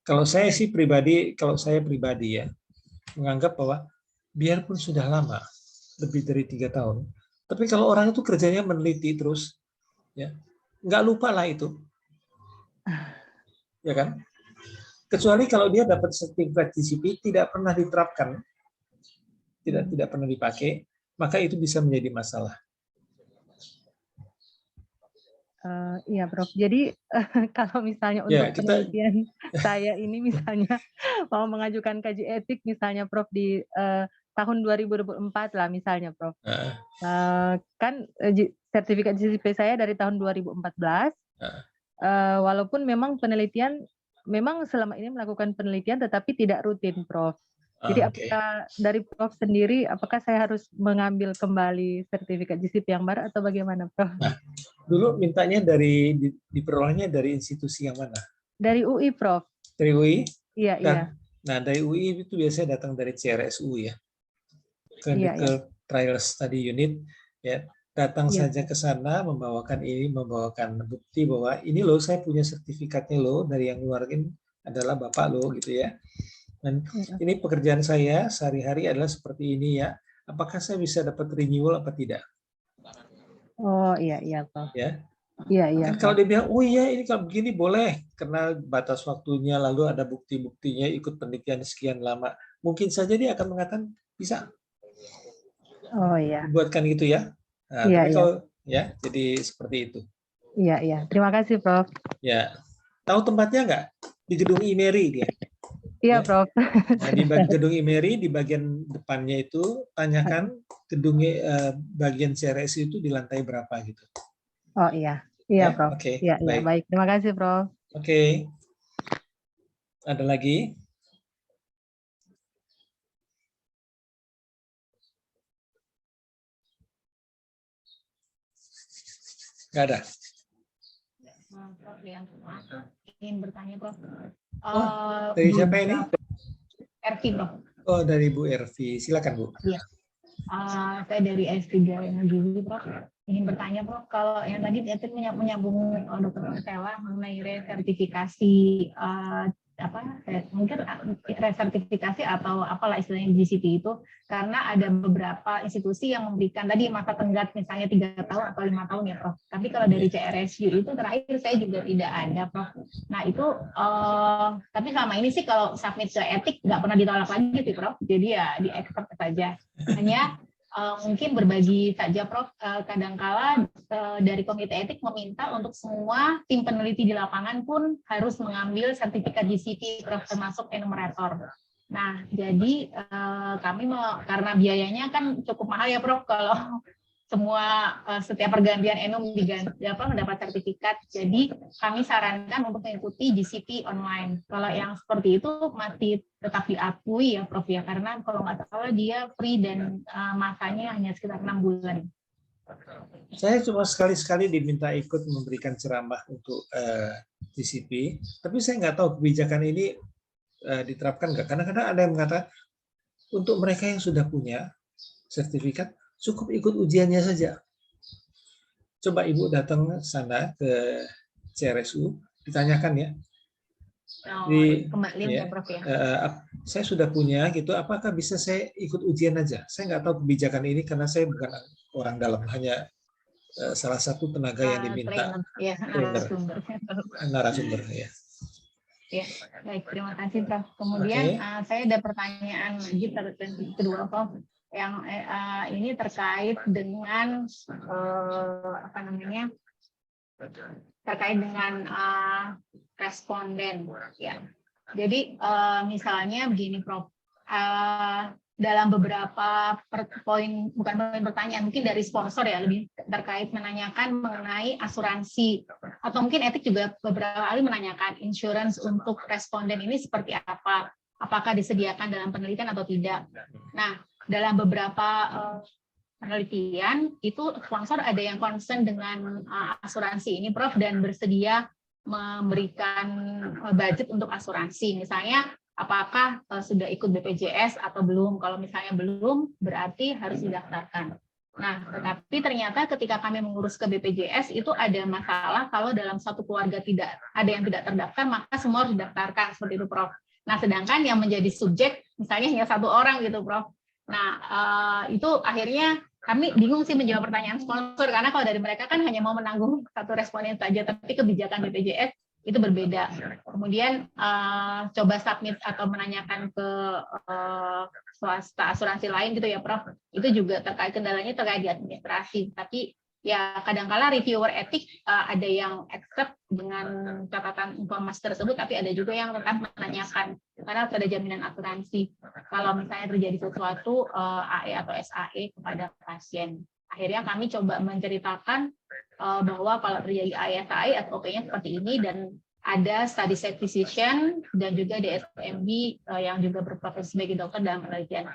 Kalau saya sih pribadi, ya, menganggap bahwa biarpun sudah lama, lebih dari 3 tahun, tapi kalau orang itu kerjanya meneliti terus, ya, nggak lupa lah itu. Ya kan? Kecuali kalau dia dapat sertifikat GCP tidak pernah diterapkan, tidak pernah dipakai, maka itu bisa menjadi masalah. Iya, Prof. Jadi kalau misalnya untuk penelitian saya ini misalnya mau mengajukan kaji etik misalnya Prof di tahun 2024 lah misalnya Prof. Kan sertifikat GCP saya dari tahun 2014. Walaupun memang penelitian memang selama ini melakukan penelitian tetapi tidak rutin, Prof. Jadi apakah dari Prof sendiri, apakah saya harus mengambil kembali sertifikat GCP yang baru atau bagaimana, Prof? Nah, dulu mintanya diperolehnya dari institusi yang mana? Dari UI, Prof. Dari UI? Iya, Nah, iya. Nah, dari UI itu biasanya datang dari CRSU ya. Clinical Trial Study Unit, ya. Datang saja ke sana membawakan bukti bahwa ini loh saya punya sertifikatnya loh, dari yang ngeluarin adalah Bapak loh gitu ya. Dan ini pekerjaan saya sehari-hari adalah seperti ini ya. Apakah saya bisa dapat renewal apa tidak? Oh iya Prof. Ya. Iya. Kan kalau dia bilang, oh iya ini kalau begini boleh karena batas waktunya lalu ada bukti-buktinya ikut penelitian sekian lama, mungkin saja dia akan mengatakan bisa. Oh iya. Buatkan gitu ya. Nah, iya, tapi kalau ya jadi seperti itu. Iya. Terima kasih, Prof. Ya. Tahu tempatnya nggak? Di gedung IMERI dia. Iya, Ya. Prof. Nah, di gedung IMERI di bagian depannya itu tanyakan gedungnya bagian CRS itu di lantai berapa gitu. Oh iya. Iya, Prof. Oke. Iya, baik. Terima kasih, Prof. Oke. Ada lagi? Nggak ada. Prof, ingin bertanya, Prof. Dari siapa ini? Ervi, Prof. Oh, dari Bu Ervi. Silakan, Bu. Iya. Saya dari S3 Energi, Prof. Ingin bertanya, Prof, kalau yang tadi menyambung Dr. Stella mengenai resertifikasi mungkin resertifikasi atau apalah istilahnya GCP itu, karena ada beberapa institusi yang memberikan tadi masa tenggat misalnya 3 tahun atau 5 tahun ya, Prof. Tapi kalau dari CRSU itu terakhir saya juga tidak ada, Prof. Nah itu tapi selama ini sih kalau submit ke etik nggak pernah ditolak lagi sih, Prof. Jadi ya di expert saja. Hanya mungkin berbagi saja, Prof. Kadangkala dari komite etik meminta untuk semua tim peneliti di lapangan pun harus mengambil sertifikat GCP, Prof, termasuk enumerator. Nah, jadi kami karena biayanya kan cukup mahal ya, Prof, kalau semua setiap pergantian enum mendapat sertifikat. Jadi kami sarankan untuk mengikuti GCP online. Kalau yang seperti itu masih tetap diakui ya, Prof ya, karena kalau nggak salah dia free dan masanya hanya sekitar 6 bulan. Saya cuma sekali-sekali diminta ikut memberikan ceramah untuk GCP, tapi saya nggak tahu kebijakan ini diterapkan nggak. Kadang-kadang ada yang mengatakan untuk mereka yang sudah punya sertifikat cukup ikut ujiannya saja. Coba Ibu datang ke sana ke CRSU, ditanyakan ya. Prof ya. Saya sudah punya gitu, apakah bisa saya ikut ujian aja? Saya nggak tahu kebijakan ini karena saya bukan orang dalam, hanya salah satu tenaga yang diminta. Narasumber ya. Ya, baik, terima kasih, Prof. Kemudian saya ada pertanyaan lagi kedua, Prof. yang ini terkait dengan apa namanya? Terkait dengan responden, ya. Jadi misalnya begini, Prof. Dalam beberapa bukan poin pertanyaan, mungkin dari sponsor ya, lebih terkait menanyakan mengenai asuransi, atau mungkin etik juga beberapa kali menanyakan insurance untuk responden ini seperti apa, apakah disediakan dalam penelitian atau tidak. Nah, dalam beberapa penelitian itu sponsor ada yang concern dengan asuransi ini, Prof, dan bersedia memberikan budget untuk asuransi. Misalnya, apakah sudah ikut BPJS atau belum? Kalau misalnya belum, berarti harus didaftarkan. Nah, tetapi ternyata ketika kami mengurus ke BPJS itu ada masalah kalau dalam satu keluarga tidak ada yang tidak terdaftar, maka semua harus didaftarkan, seperti itu, Prof. Nah, sedangkan yang menjadi subjek misalnya hanya 1 orang gitu, Prof. Nah, itu akhirnya kami bingung sih menjawab pertanyaan sponsor, karena kalau dari mereka kan hanya mau menanggung satu responden saja, tapi kebijakan BPJS itu berbeda. Kemudian coba submit atau menanyakan ke swasta asuransi lain gitu ya, Prof. Itu juga terkait kendalanya terkait di administrasi. Tapi ya kadang-kala reviewer etik ada yang accept dengan catatan informasi tersebut, tapi ada juga yang tetap menanyakan karena ada jaminan asuransi kalau misalnya terjadi sesuatu AE atau SAE kepada pasien. Akhirnya kami coba menceritakan bahwa kalau terjadi AE SAE SOP-nya seperti ini, dan ada study site physician dan juga DSMB yang juga berprofesi sebagai dokter dalam penelitian.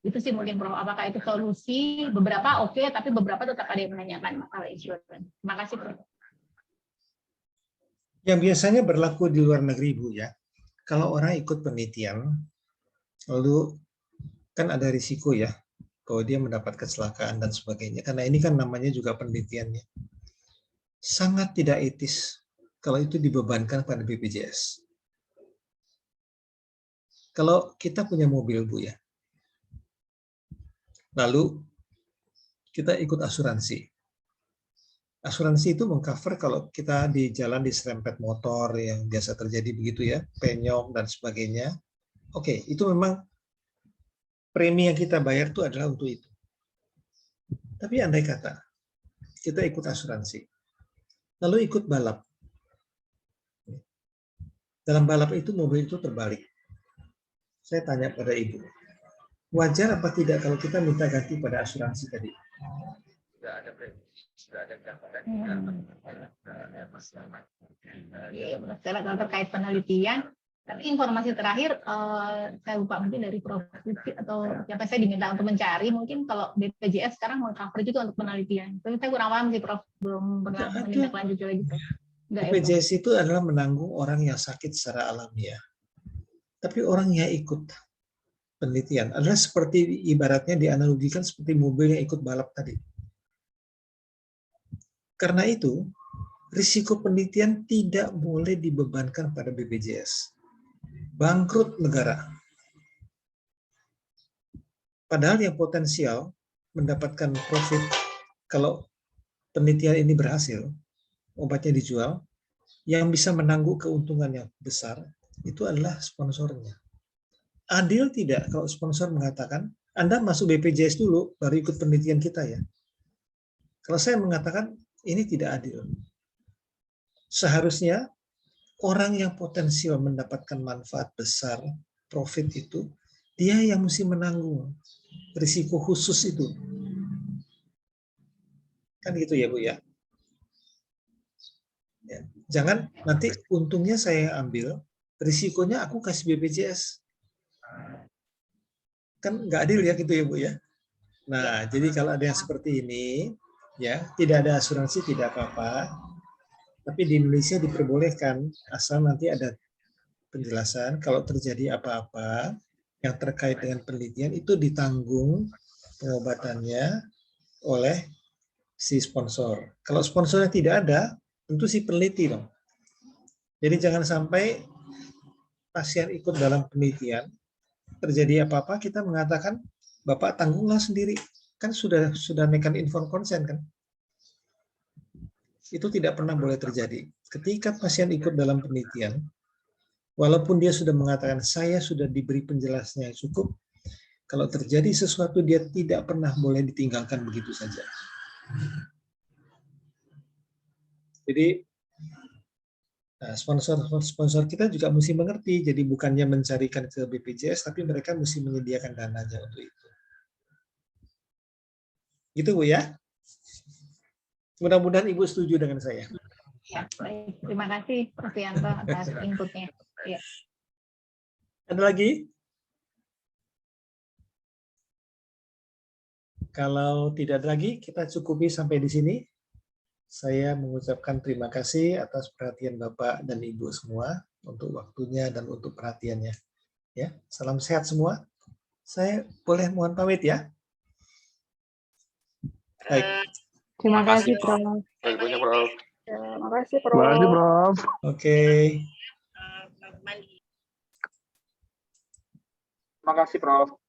Itu sih mungkin, Prof. Apakah itu solusi? Beberapa oke, tapi beberapa tetap ada yang menanyakan masalah insurance. Terima kasih, Prof. Yang biasanya berlaku di luar negeri, Bu, ya. Kalau orang ikut penelitian, lalu kan ada risiko ya, bahwa dia mendapat kecelakaan dan sebagainya. Karena ini kan namanya juga penelitiannya. Sangat tidak etis kalau itu dibebankan pada BPJS. Kalau kita punya mobil, Bu, ya, lalu kita ikut asuransi. Asuransi itu mengcover kalau kita di jalan diserempet motor yang biasa terjadi begitu ya, penyok dan sebagainya. Oke, itu memang premi yang kita bayar itu adalah untuk itu. Tapi andai kata kita ikut asuransi, lalu ikut balap. Dalam balap itu mobil itu terbalik. Saya tanya pada Ibu, wajar apa tidak kalau kita minta ganti pada asuransi tadi? Kalau terkait penelitian, tapi informasi terakhir saya lupa, mungkin dari Prof. atau siapa, saya diminta untuk mencari, mungkin kalau BPJS sekarang meng-cover juga untuk penelitian. Tapi saya kurang paham sih, Prof. Belum pernah menindaklanjuti lagi, Prof. BPJS itu adalah menanggung orang yang sakit secara alamiah. Tapi orang yang ikut penelitian adalah seperti ibaratnya dianalogikan seperti mobil yang ikut balap tadi. Karena itu, risiko penelitian tidak boleh dibebankan pada BPJS. Bangkrut negara. Padahal yang potensial mendapatkan profit kalau penelitian ini berhasil, obatnya dijual, yang bisa menanggung keuntungan yang besar, itu adalah sponsornya. Adil tidak kalau sponsor mengatakan, Anda masuk BPJS dulu, baru ikut penelitian kita ya. Kalau saya mengatakan, ini tidak adil. Seharusnya orang yang potensial mendapatkan manfaat besar, profit itu, dia yang mesti menanggung risiko khusus itu. Kan gitu ya, Bu ya. Ya. Jangan nanti untungnya saya ambil, risikonya aku kasih BPJS. Kan nggak adil ya gitu ya, Bu ya. Nah, jadi kalau ada yang seperti ini, ya tidak ada asuransi tidak apa-apa, tapi di Indonesia diperbolehkan asal nanti ada penjelasan kalau terjadi apa-apa yang terkait dengan penelitian itu ditanggung pengobatannya oleh si sponsor. Kalau sponsornya tidak ada, tentu si peneliti dong. Jadi jangan sampai pasien ikut dalam penelitian, terjadi apa-apa kita mengatakan Bapak tanggunglah sendiri. Kan sudah making informed consent kan? Itu tidak pernah boleh terjadi. Ketika pasien ikut dalam penelitian, walaupun dia sudah mengatakan saya sudah diberi penjelasannya cukup, Kalau terjadi sesuatu, dia tidak pernah boleh ditinggalkan begitu saja. Jadi sponsor kita juga mesti mengerti. Jadi bukannya mencarikan ke BPJS, tapi mereka mesti menyediakan dananya untuk itu. Gitu Bu ya. Mudah-mudahan Ibu setuju dengan saya. Ya, baik. Terima kasih Prof. Yanto atas inputnya. Ya. Ada lagi? Kalau tidak ada lagi, kita cukupi sampai di sini. Saya mengucapkan terima kasih atas perhatian Bapak dan Ibu semua untuk waktunya dan untuk perhatiannya. Ya, salam sehat semua. Saya boleh mohon pamit ya. Baik. Terima kasih, Prof. Terima Prof. Terima kasih, Prof. Terima kasih, Prof. Oke. Terima kasih Prof.